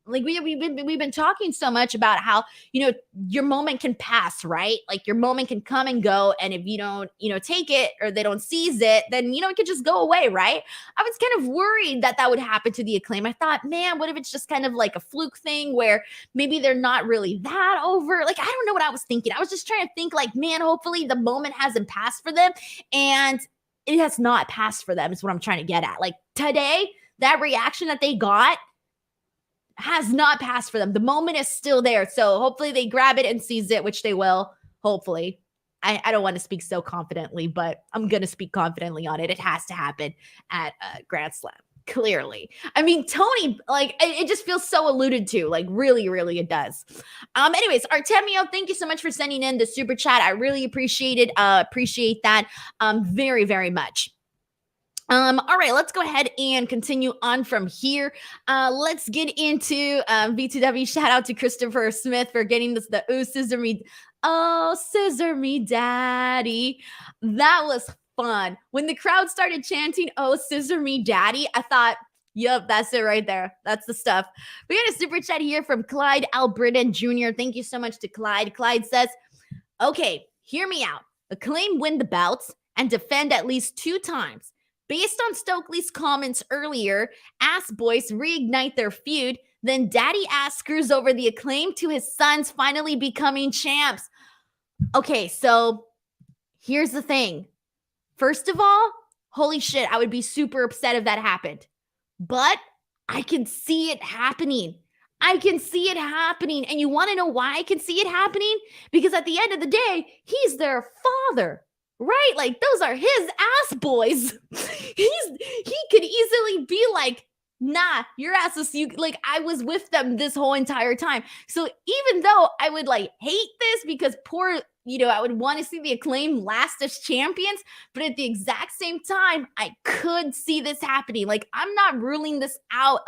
like we've been talking so much about how, your moment can pass, right? Like your moment can come and go. And if you don't, take it or they don't seize it, then, it could just go away, right? I was kind of worried that that would happen to the Acclaim. I thought, man, what if it's just kind of like a fluke thing where maybe they're not really that over? Like, I don't know what I was thinking. I was just trying to think like, man, hopefully the moment hasn't passed for them. And it has not passed for them is what I'm trying to get at. Like today, that reaction that they got has not passed for them. The moment is still there. So hopefully they grab it and seize it, which they will, hopefully. I don't want to speak so confidently, but I'm going to speak confidently on it. It has to happen at Grand Slam, clearly. I mean, Toni, like, it just feels so alluded to. Like, really, really, it does. Anyways, Artemio, thank you so much for sending in the super chat. I really appreciate it. Appreciate that very, very much. All right, let's go ahead and continue on from here. Let's get into V2W. Shout out to Christopher Smith for getting this, scissor me daddy. That was fun. When the crowd started chanting, oh, scissor me daddy, I thought, yep, that's it right there. That's the stuff. We got a super chat here from Clyde Albritton Jr. Thank you so much to Clyde. Clyde says, okay, hear me out. Acclaim win the belts and defend at least 2 times. Based on Stokely's comments earlier, Ass Boys reignite their feud, then Daddy Ass screws over the Acclaim to his sons finally becoming champs. Okay, so here's the thing. First of all, holy shit, I would be super upset if that happened. But I can see it happening. I can see it happening. And you want to know why I can see it happening? Because at the end of the day, he's their father. Right? Like, those are his ass boys. He could easily be like, nah, your ass is like, I was with them this whole entire time. So even though I would like hate this because poor, I would want to see the Acclaim last as champions, but at the exact same time, I could see this happening. Like, I'm not ruling this out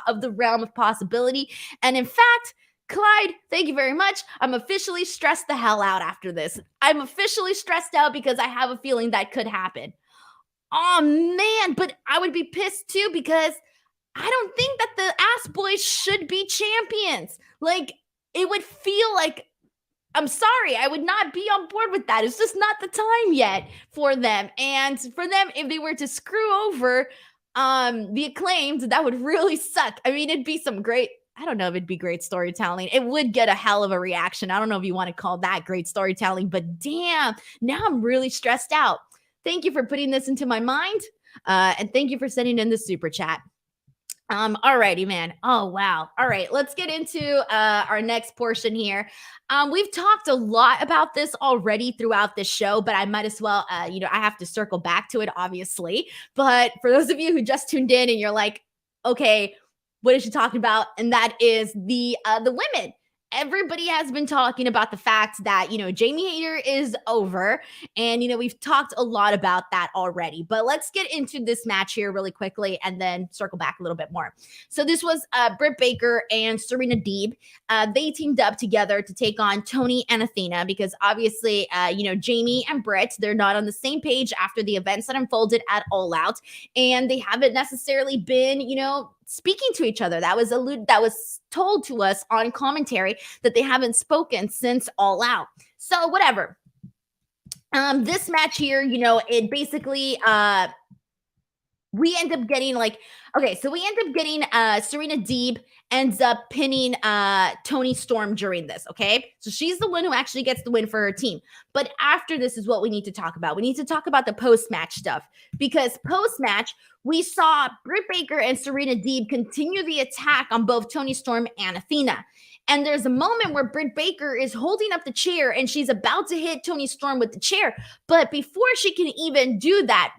of the realm of possibility. And in fact, Clyde, thank you very much. I'm officially stressed the hell out after this. I'm officially stressed out because I have a feeling that could happen. Oh, man, but I would be pissed too because I don't think that the Ass Boys should be champions. Like, it would feel like, I'm sorry, I would not be on board with that. It's just not the time yet for them. And for them, if they were to screw over the Acclaimed, that would really suck. I mean, it'd be some great, I don't know if it'd be great storytelling. It would get a hell of a reaction. I don't know if you want to call that great storytelling, but damn, now I'm really stressed out. Thank you for putting this into my mind. And thank you for sending in the super chat. Alrighty, man. Oh, wow. All right, let's get into our next portion here. We've talked a lot about this already throughout this show, but I might as well, I have to circle back to it, obviously. But for those of you who just tuned in and you're like, okay, what is she talking about? And that is the women. Everybody has been talking about the fact that, Jamie Hayter is over. And, we've talked a lot about that already. But let's get into this match here really quickly and then circle back a little bit more. So this was Britt Baker and Serena Deeb. They teamed up together to take on Toni and Athena because obviously, Jamie and Britt, they're not on the same page after the events that unfolded at All Out. And they haven't necessarily been, speaking to each other. That was told to us on commentary that they haven't spoken since All Out. So whatever. This match here, it basically we end up getting Serena Deeb ends up pinning Toni Storm during this, okay? So she's the one who actually gets the win for her team. But after this is what we need to talk about. We need to talk about the post-match stuff because post-match, we saw Britt Baker and Serena Deeb continue the attack on both Toni Storm and Athena. And there's a moment where Britt Baker is holding up the chair and she's about to hit Toni Storm with the chair. But before she can even do that,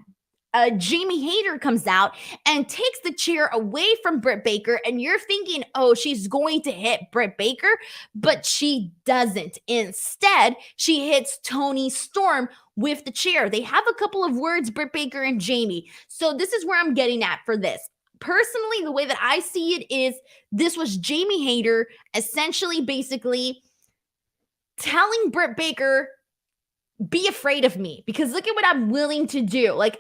Jamie Hayter comes out and takes the chair away from Britt Baker, and you're thinking, oh, she's going to hit Britt Baker, but she doesn't. Instead, she hits Toni Storm with the chair. They have a couple of words, Britt Baker and Jamie. So this is where I'm getting at for this. Personally, the way that I see it is this was Jamie Hayter essentially basically telling Britt Baker, be afraid of me because look at what I'm willing to do. Like,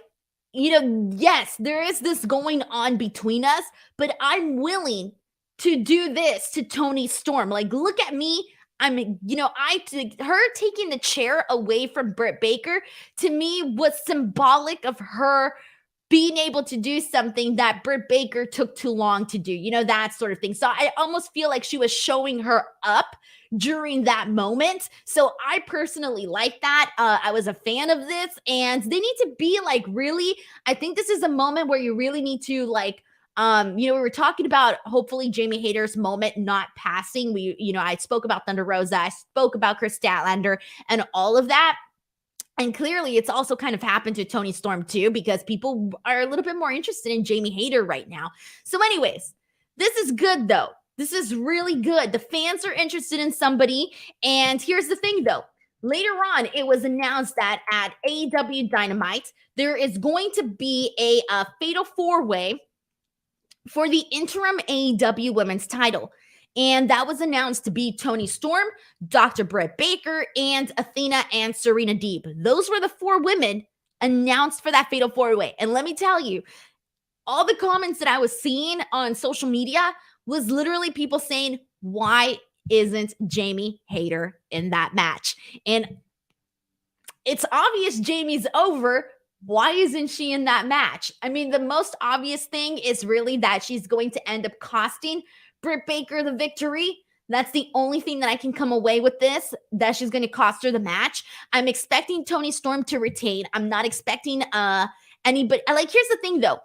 yes, there is this going on between us, but I'm willing to do this to Toni Storm. Like, look at me. Her taking the chair away from Britt Baker to me was symbolic of her being able to do something that Britt Baker took too long to do, that sort of thing. So I almost feel like she was showing her up during that moment. So I personally like that. I was a fan of this, and they need to be like, really, I think this is a moment where you really need to like, we were talking about hopefully Jamie Hayter's moment not passing. I spoke about Thunder Rosa, I spoke about Chris Statlander and all of that. And clearly, it's also kind of happened to Toni Storm too, because people are a little bit more interested in Jamie Hayter right now. So anyways, this is good though. This is really good. The fans are interested in somebody. And here's the thing though. Later on, it was announced that at AEW Dynamite, there is going to be a fatal four-way for the interim AEW women's title. And that was announced to be Toni Storm, Dr. Britt Baker, and Athena and Serena Deeb. Those were the four women announced for that fatal four-way. And let me tell you, all the comments that I was seeing on social media was literally people saying, why isn't Jamie Hayter in that match? And it's obvious Jamie's over. Why isn't she in that match? I mean, the most obvious thing is really that she's going to end up costing Britt Baker the victory. That's the only thing that I can come away with this, that she's going to cost her the match. I'm expecting Toni Storm to retain. I'm not expecting anybody. Like, here's the thing though.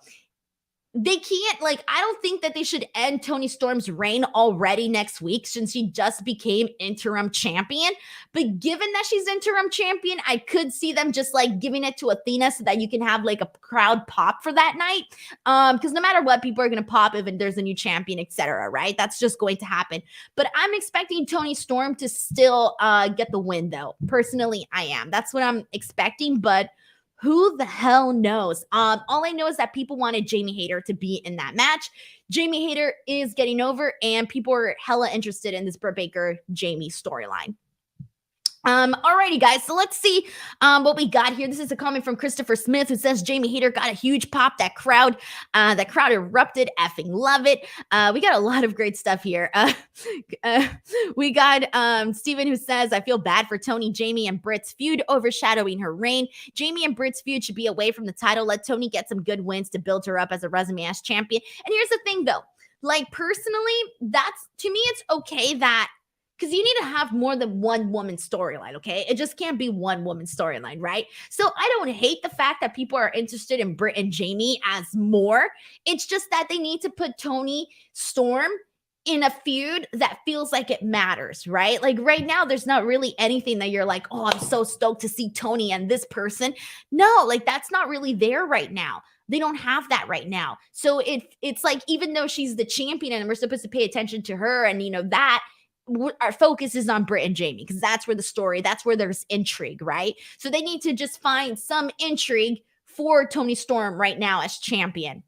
They can't, like, I don't think that they should end Toni Storm's reign already next week since she just became interim champion. But given that she's interim champion, I could see them just like giving it to Athena so that you can have like a crowd pop for that night. Because no matter what, people are going to pop if there's a new champion, etc. Right? That's just going to happen. But I'm expecting Toni Storm to still get the win though. Personally, I am. That's what I'm expecting, but who the hell knows? All I know is that people wanted Jamie Hayter to be in that match. Jamie Hayter is getting over, and people are hella interested in this Britt Baker Jamie storyline. Alrighty, guys. So let's see what we got here. This is a comment from Christopher Smith who says Jamie Hayter got a huge pop. That crowd erupted. Effing love it. We got a lot of great stuff here. We got Steven who says, I feel bad for Toni, Jamie, and Britt's feud overshadowing her reign. Jamie and Britt's feud should be away from the title. Let Toni get some good wins to build her up as a resume as champion. And here's the thing though, like personally, that's, to me, it's okay that, because you need to have more than one woman storyline, okay? It just can't be one woman storyline, right? So I don't hate the fact that people are interested in Britt and Jamie as more. It's just that they need to put Toni Storm in a feud that feels like it matters, right? Like right now, there's not really anything that you're like, oh, I'm so stoked to see Toni and this person. No, like that's not really there right now. They don't have that right now. So it's like, even though she's the champion and we're supposed to pay attention to her and, that, our focus is on Britt and Jamie because that's where the story, that's where there's intrigue, right? So they need to just find some intrigue for Toni Storm right now as champion.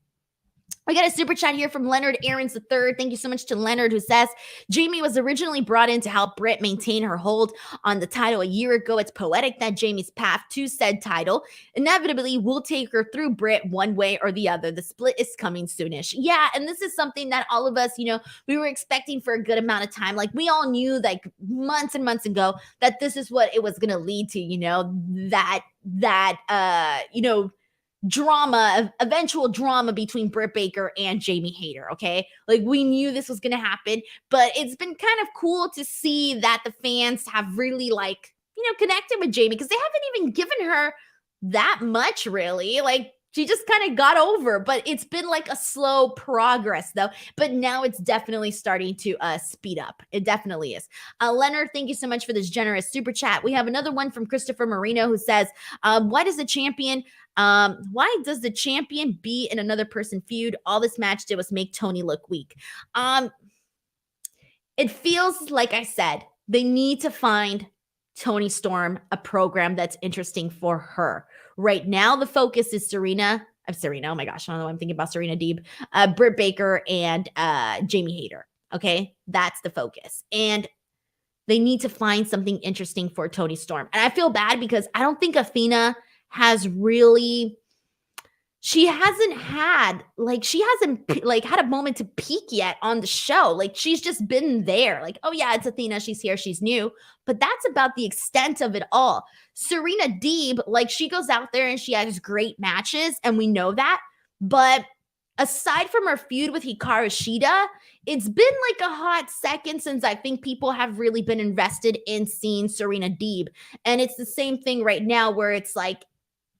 We got a super chat here from Leonard Aarons III. Thank you so much to Leonard, who says, Jamie was originally brought in to help Britt maintain her hold on the title a year ago. It's poetic that Jamie's path to said title inevitably will take her through Britt one way or the other. The split is coming soonish. Yeah, and this is something that all of us, we were expecting for a good amount of time. Like we all knew like months and months ago that this is what it was going to lead to, drama, eventual drama between Britt Baker and Jamie Hayter, okay? Like, we knew this was going to happen, but it's been kind of cool to see that the fans have really, connected with Jamie because they haven't even given her that much, really. Like, she just kind of got over, but it's been like a slow progress, though. But now it's definitely starting to speed up. It definitely is. Leonard, thank you so much for this generous super chat. We have another one from Christopher Marino who says, why does the champion be in another person feud? All this match did was make Toni look weak. It feels like I said, they need to find Toni Storm a program that's interesting for her. Right now, the focus is Serena. Oh my gosh, I don't know why I'm thinking about Serena Deeb, Britt Baker, and Jamie Hayter. Okay, that's the focus. And they need to find something interesting for Toni Storm. And I feel bad because I don't think Athena has really she hasn't had had a moment to peak yet on the show. Like, she's just been there. Like, oh yeah, it's Athena, she's here, she's new. But that's about the extent of it all. Serena Deeb, like, she goes out there and she has great matches, and we know that. But aside from her feud with Hikaru Shida, it's been like a hot second since I think people have really been invested in seeing Serena Deeb. And it's the same thing right now where it's like,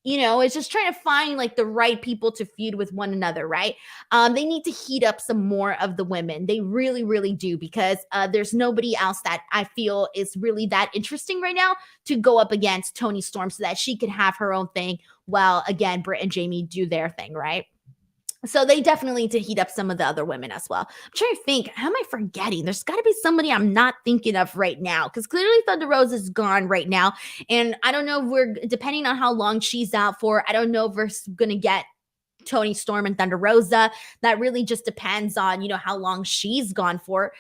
it's just trying to find like the right people to feud with one another, right? They need to heat up some more of the women. They really, really do, because there's nobody else that I feel is really that interesting right now to go up against Toni Storm so that she can have her own thing while, again, Britt and Jamie do their thing, right? So they definitely need to heat up some of the other women as well. I'm trying to think, how am I forgetting? There's got to be somebody I'm not thinking of right now, because clearly Thunder Rosa is gone right now. And I don't know if depending on how long she's out for, I don't know if we're going to get Toni Storm and Thunder Rosa. That really just depends on, how long she's gone for.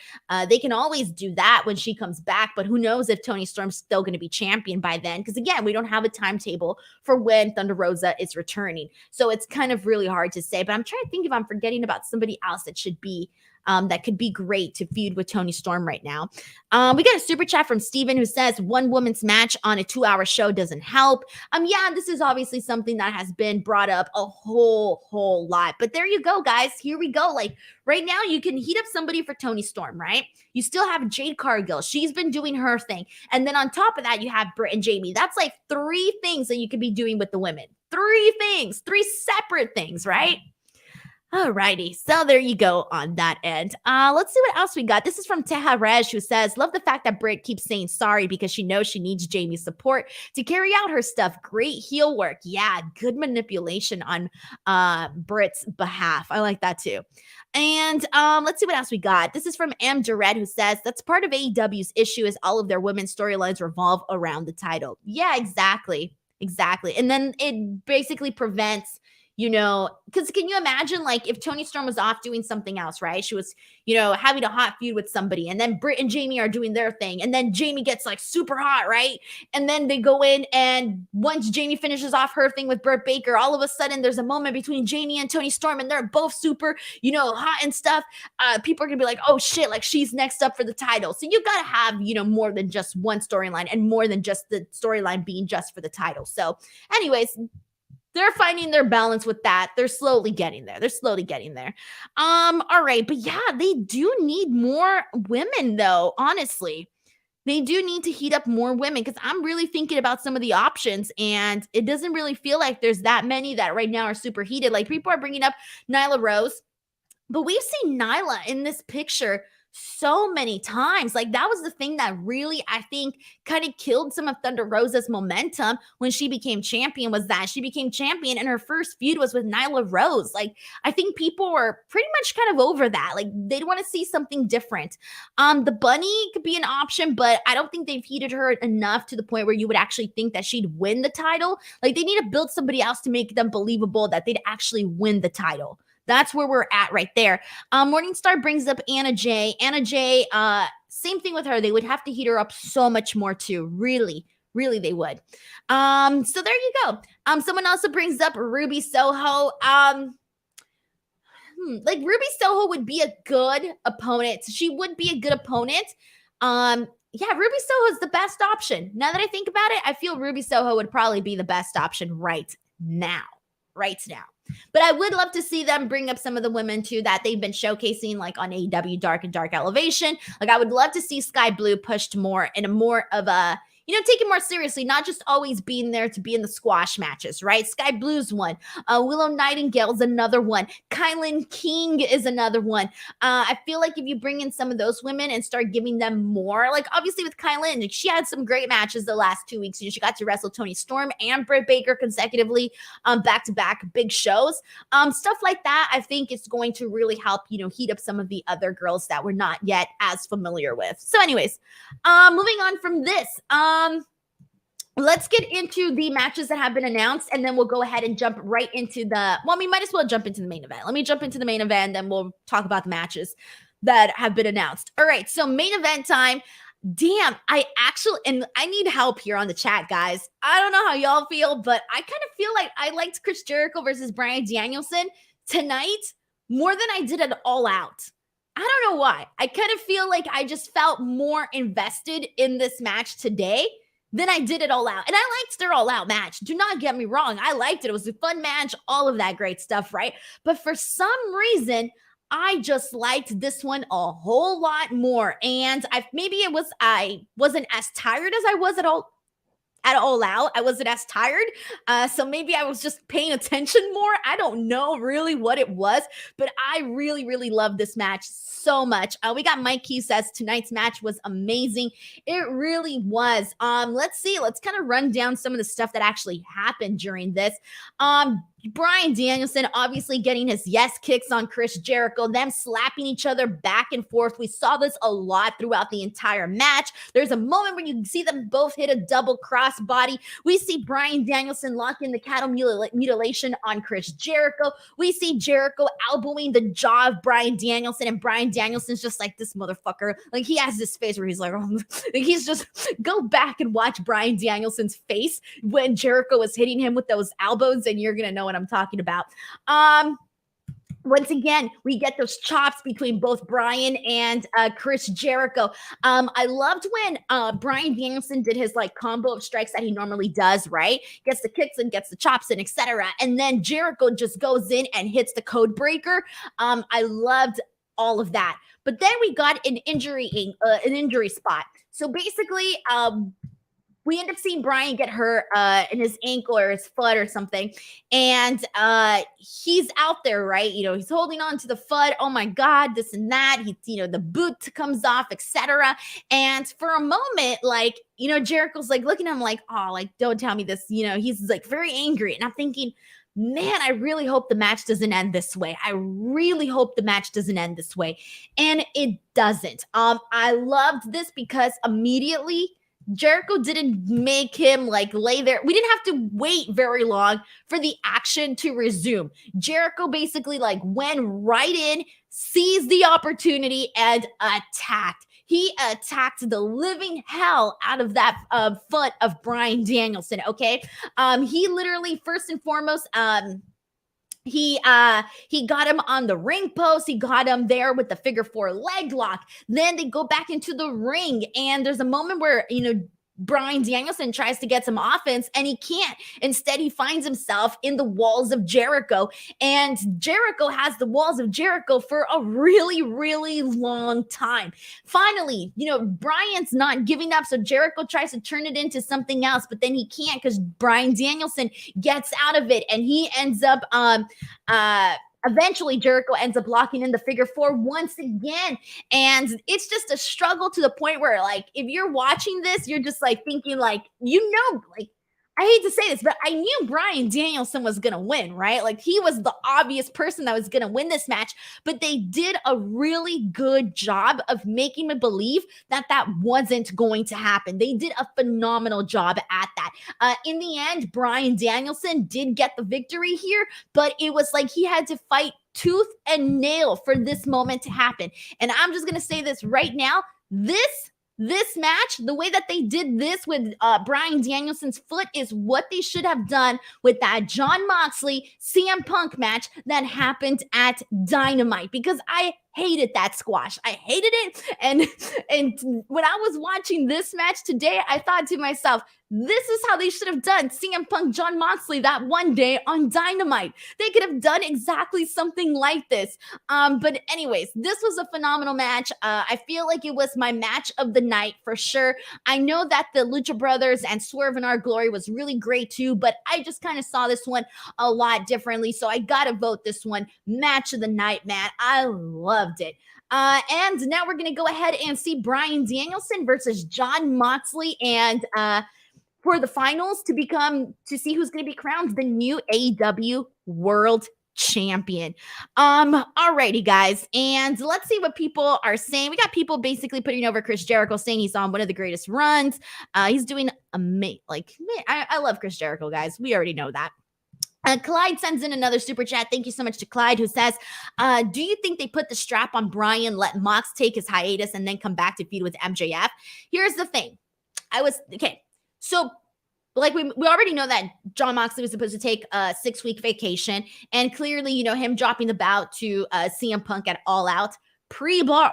They can always do that when she comes back, but who knows if Toni Storm's still going to be champion by then? Because again, we don't have a timetable for when Thunder Rosa is returning. So it's kind of really hard to say, but I'm trying to think if I'm forgetting about somebody else that should be that could be great to feud with Toni Storm right now. We got a super chat from Steven who says one woman's match on a 2-hour show doesn't help. Yeah, this is obviously something that has been brought up a whole lot. But there you go, guys. Here we go. Like, right now, you can heat up somebody for Toni Storm, right? You still have Jade Cargill. She's been doing her thing. And then on top of that, you have Britt and Jamie. That's like 3 things that you could be doing with the women. 3 things, 3 separate things, right? Alrighty, so there you go on that end. Let's see what else we got. This is from Teharej, who says, love the fact that Britt keeps saying sorry because she knows she needs Jamie's support to carry out her stuff. Great heel work. Yeah, good manipulation on Britt's behalf. I like that too. And let's see what else we got. This is from M. Jared, who says, that's part of AEW's issue is all of their women's storylines revolve around the title. Yeah, exactly. And then it basically prevents, because can you imagine, like, if Toni Storm was off doing something else, right? She was, having a hot feud with somebody, and then Britt and Jamie are doing their thing, and then Jamie gets like super hot, right? And then they go in, and once Jamie finishes off her thing with Britt Baker, all of a sudden there's a moment between Jamie and Toni Storm, and they're both super, hot and stuff. People are gonna be like, oh shit, like she's next up for the title. So you gotta have, more than just one storyline, and more than just the storyline being just for the title. So anyways, they're finding their balance with that. They're slowly getting there. All right. But yeah, they do need more women, though, honestly. They do need to heat up more women, because I'm really thinking about some of the options, and it doesn't really feel like there's that many that right now are super heated. Like, people are bringing up Nyla Rose, but we've seen Nyla in this picture so many times. Like, that was the thing that really, I think, kind of killed some of Thunder Rosa's momentum when she became champion, was that she became champion and her first feud was with Nyla Rose. Like, I think people were pretty much kind of over that. Like, they'd want to see something different. The Bunny could be an option, but I don't think they've heated her enough to the point where you would actually think that she'd win the title. Like, they need to build somebody else to make them believable that they'd actually win the title. That's where we're at right there. Morningstar brings up Anna Jay. Anna Jay, same thing with her. They would have to heat her up so much more too. Really, they would. So there you go. Someone also brings up Ruby Soho. Like, Ruby Soho would be a good opponent. She would be a good opponent. Yeah, Ruby Soho is the best option. Now that I think about it, I feel Ruby Soho would probably be the best option right now. But I would love to see them bring up some of the women too that they've been showcasing, like on AEW Dark and Dark Elevation. Like, I would love to see Sky Blue pushed more in a more of a, take it more seriously, not just always being there to be in the squash matches, right? Sky Blue's one. Willow Nightingale's another one. Kylan King is another one. I feel like if you bring in some of those women and start giving them more, like obviously with Kylan, she had some great matches the last 2 weeks. She got to wrestle Toni Storm and Britt Baker consecutively, back-to-back big shows. Stuff like that, I think is going to really help, heat up some of the other girls that we're not yet as familiar with. So anyways, moving on from this, let's get into the matches that have been announced, and then we'll go ahead and jump right into we might as well jump into the main event. Let me jump into the main event, then we'll talk about the matches that have been announced. All right, so main event time. damn, and I need help here on the chat, guys. I don't know how y'all feel, but I kind of feel like I liked Chris Jericho versus Bryan Danielson tonight more than I did at All Out. I don't know why. I kind of feel like I just felt more invested in this match today than I did at All Out. And I liked their All Out match. Do not get me wrong. I liked it. It was a fun match, all of that great stuff, right? But for some reason, I just liked this one a whole lot more. And I wasn't as tired as I was at All Out. I wasn't as tired. So maybe I was just paying attention more. I don't know really what it was, but I really, really love this match so much. We got Mike Key says tonight's match was amazing. It really was. Let's see. Let's kind of run down some of the stuff that actually happened during this. Bryan Danielson obviously getting his yes kicks on Chris Jericho, them slapping each other back and forth. We saw this a lot throughout the entire match. There's a moment where you see them both hit a double cross body. We see Bryan Danielson lock in the cattle mutilation on Chris Jericho. We see Jericho elbowing the jaw of Bryan Danielson, and Bryan Danielson's just like, this motherfucker. Like, he has this face where he's like, oh. Like, he's just, go back and watch Bryan Danielson's face when Jericho was hitting him with those elbows, and you're gonna know what I'm talking about. Once again, we get those chops between both Bryan and Chris Jericho. I loved when Bryan Danielson did his like combo of strikes that he normally does, right? Gets the kicks and gets the chops and etc. And then Jericho just goes in and hits the code breaker. I loved all of that. But then we got an injury spot. So basically, we end up seeing Bryan get hurt in his ankle or his foot or something. And he's out there, right? You know, he's holding on to the foot. Oh my God, this and that. The boot comes off, etc. And for a moment, like, Jericho's like looking at him like, oh, like, don't tell me this. He's like very angry. And I'm thinking, man, I really hope the match doesn't end this way. I really hope the match doesn't end this way. And it doesn't. I loved this because immediately Jericho didn't make him like lay there. We didn't have to wait very long for the action to resume. Jericho basically like went right in, seized the opportunity, and attacked. He attacked the living hell out of that foot of Bryan Danielson, okay? He literally, first and foremost, he got him on the ring post. He got him there with the figure 4 leg lock. Then they go back into the ring, and there's a moment where, Bryan Danielson tries to get some offense and he can't. Instead, he finds himself in the walls of Jericho, and Jericho has the walls of Jericho for a really, really long time. Finally, Bryan's not giving up, so Jericho tries to turn it into something else, but then he can't because Bryan Danielson gets out of it, and he ends up eventually Jericho ends up locking in the figure 4 once again. And it's just a struggle to the point where, like, if you're watching this, you're just like thinking, like, like, I hate to say this, but I knew Bryan Danielson was going to win, right? Like, he was the obvious person that was going to win this match, but they did a really good job of making me believe that that wasn't going to happen. They did a phenomenal job at that. In the end, Bryan Danielson did get the victory here, but it was like he had to fight tooth and nail for this moment to happen. And I'm just going to say this right now. This match, the way that they did this with Bryan Danielson's foot is what they should have done with that Jon Moxley CM Punk match that happened at Dynamite, because I hated that squash. I hated it. And when I was watching this match today, I thought to myself, this is how they should have done CM Punk Jon Moxley that one day on Dynamite. They could have done exactly something like this. But anyways, this was a phenomenal match. I feel like it was my match of the night for sure. I know that the Lucha Brothers and Swerve in Our Glory was really great too, but I just kind of saw this one a lot differently. So I got to vote this one match of the night, man. I loved it. And now we're going to go ahead and see Bryan Danielson versus Jon Moxley, and for the finals to see who's going to be crowned the new AEW World Champion. Alrighty, guys, and let's see what people are saying. We got people basically putting over Chris Jericho, saying he's on one of the greatest runs. He's doing amazing. Like, man, I love Chris Jericho, guys. We already know that. Clyde sends in another super chat. Thank you so much to Clyde, who says, do you think they put the strap on Bryan, let Mox take his hiatus, and then come back to feud with MJF? Here's the thing. So like we already know that Jon Moxley was supposed to take a 6-week vacation, and clearly, him dropping the bout to CM Punk at All Out pre-brawl,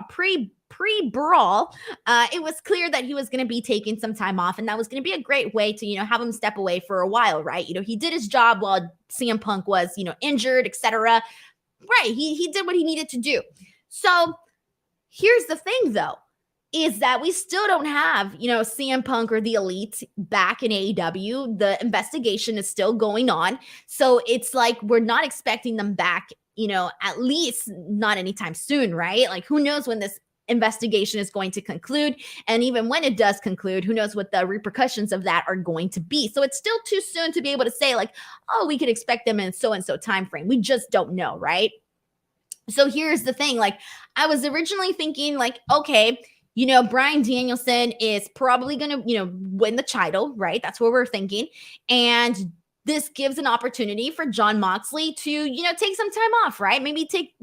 it was clear that he was going to be taking some time off, and that was going to be a great way to, have him step away for a while, right? He did his job while CM Punk was, injured, etc. Right, he did what he needed to do. So here's the thing, though, is that we still don't have, CM Punk or the Elite back in AEW. The investigation is still going on. So it's like we're not expecting them back, at least not anytime soon, right? Like, who knows when this investigation is going to conclude? And even when it does conclude, who knows what the repercussions of that are going to be? So it's still too soon to be able to say, like, oh, we could expect them in so-and-so time frame. We just don't know, right? So here's the thing. Like, I was originally thinking, like, okay, Bryan Danielson is probably going to, win the title, right? That's what we're thinking. And this gives an opportunity for Jon Moxley to, take some time off, right? Maybe take,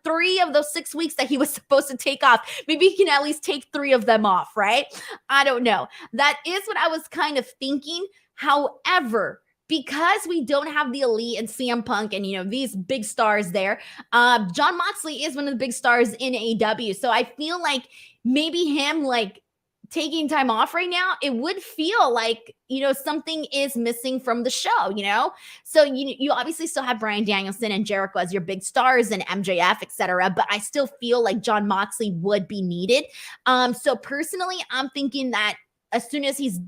3 of those 6 weeks that he was supposed to take off. Maybe he can at least take 3 of them off, right? I don't know. That is what I was kind of thinking. However, because we don't have the Elite and CM Punk and, these big stars there, Jon Moxley is one of the big stars in AEW. So I feel like maybe him, like, taking time off right now, it would feel like, something is missing from the show, So you obviously still have Bryan Danielson and Jericho as your big stars and MJF, etc. But I still feel like Jon Moxley would be needed. So personally, I'm thinking that as soon as he's,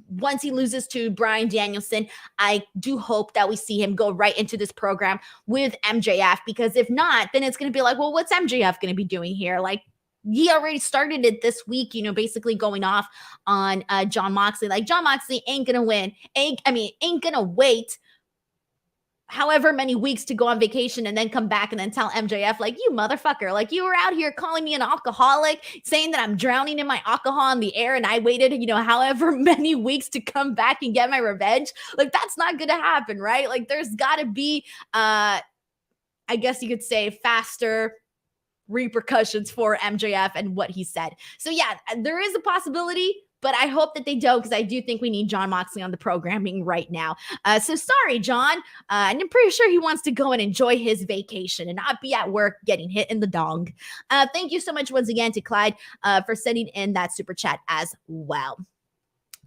once he loses to Bryan Danielson, I do hope that we see him go right into this program with MJF, because if not, then it's going to be like, well, what's MJF going to be doing here? Like, he already started it this week, basically going off on Jon Moxley. Like, Jon Moxley ain't going to win. Ain't going to wait however many weeks to go on vacation and then come back and then tell MJF, like, you motherfucker, like, you were out here calling me an alcoholic, saying that I'm drowning in my alcohol in the air, and I waited, however many weeks to come back and get my revenge. Like, that's not going to happen, right? Like, there's got to be, I guess you could say, faster repercussions for MJF and what he said. So yeah, there is a possibility, but I hope that they don't, because I do think we need Jon Moxley on the programming right now. So sorry, Jon. And I'm pretty sure he wants to go and enjoy his vacation and not be at work getting hit in the dong. Thank you so much once again to Clyde for sending in that super chat as well.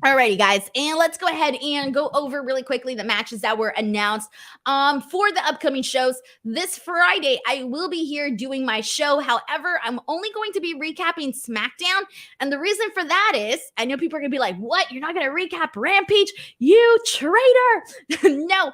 Alrighty, guys, and let's go ahead and go over really quickly the matches that were announced for the upcoming shows. This Friday, I will be here doing my show. However, I'm only going to be recapping SmackDown, and the reason for that is, I know people are going to be like, what? You're not going to recap Rampage? You traitor! No,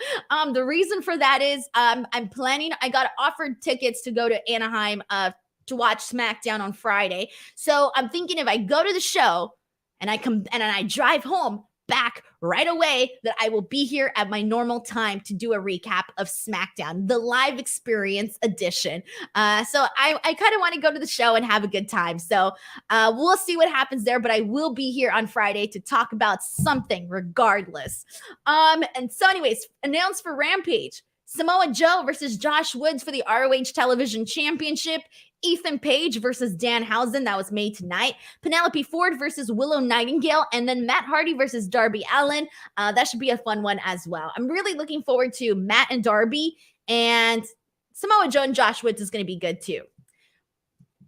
the reason for that is I'm planning, I got offered tickets to go to Anaheim to watch SmackDown on Friday. So I'm thinking if I go to the show, and I come and I drive home back right away, that I will be here at my normal time to do a recap of SmackDown, the live experience edition. So I kind of want to go to the show and have a good time. So we'll see what happens there, but I will be here on Friday to talk about something regardless. And so anyways, announced for Rampage, Samoa Joe versus Josh Woods for the ROH Television Championship. Ethan Page versus Danhausen, that was made tonight. Penelope Ford versus Willow Nightingale, and then Matt Hardy versus Darby Allin. That should be a fun one as well. I'm really looking forward to Matt and Darby, and Samoa Joe and Josh Woods is going to be good too.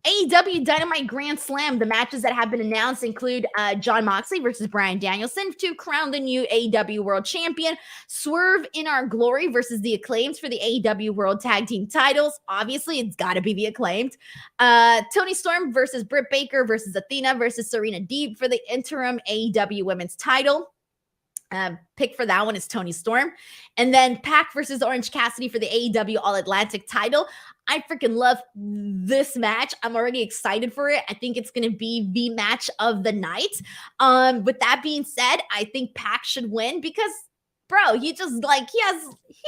AEW Dynamite Grand Slam. The matches that have been announced include Jon Moxley versus Bryan Danielson to crown the new AEW World Champion. Swerve in Our Glory versus the Acclaimed for the AEW World Tag Team titles. Obviously, it's got to be the Acclaimed. Toni Storm versus Britt Baker versus Athena versus Serena Deeb for the interim AEW Women's title. Pick for that one is Toni Storm. And then Pac versus Orange Cassidy for the AEW All-Atlantic title. I freaking love this match. I'm already excited for it. I think it's going to be the match of the night. With that being said, I think Pac should win because bro, he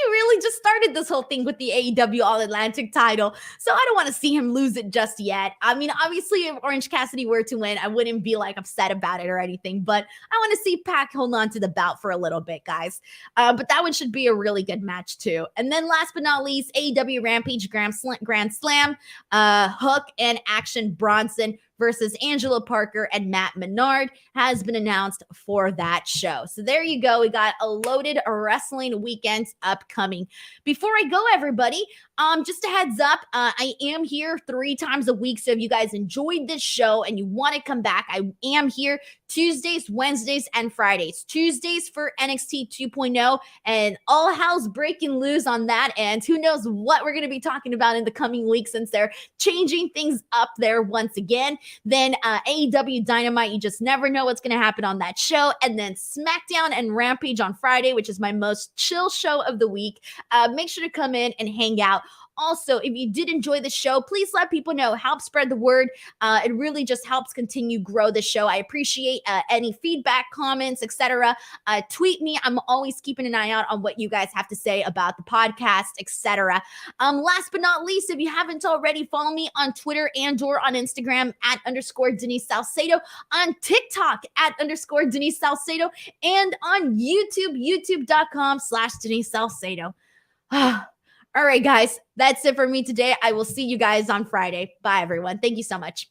really just started this whole thing with the AEW All Atlantic title. So I don't want to see him lose it just yet. I mean, obviously, if Orange Cassidy were to win, I wouldn't be like upset about it or anything, but I want to see Pac hold on to the belt for a little bit, guys. But that one should be a really good match too. And then last but not least, AEW Rampage Grand Slam, Hook and Action Bronson versus Angelo Parker and Matt Menard has been announced for that show. So there you go. We got a loaded wrestling weekend upcoming. Before I go, everybody, just a heads up, I am here 3 times a week. So if you guys enjoyed this show and you want to come back, I am here Tuesdays, Wednesdays, and Fridays. Tuesdays for NXT 2.0 and all hell's breaking loose on that end. Who knows what we're going to be talking about in the coming weeks since they're changing things up there once again. Then AEW Dynamite, you just never know what's going to happen on that show. And then Smackdown and Rampage on Friday, which is my most chill show of the week. Make sure to come in and hang out. Also, if you did enjoy the show, please let people know. Help spread the word. It really just helps continue grow the show. I appreciate any feedback, comments, etc. Tweet me. I'm always keeping an eye out on what you guys have to say about the podcast, etc. Last but not least, if you haven't already, follow me on Twitter and/or on Instagram @ Denise Salcedo, on TikTok @ Denise Salcedo, and on YouTube, youtube.com/Denise Salcedo. All right, guys, that's it for me today. I will see you guys on Friday. Bye, everyone. Thank you so much.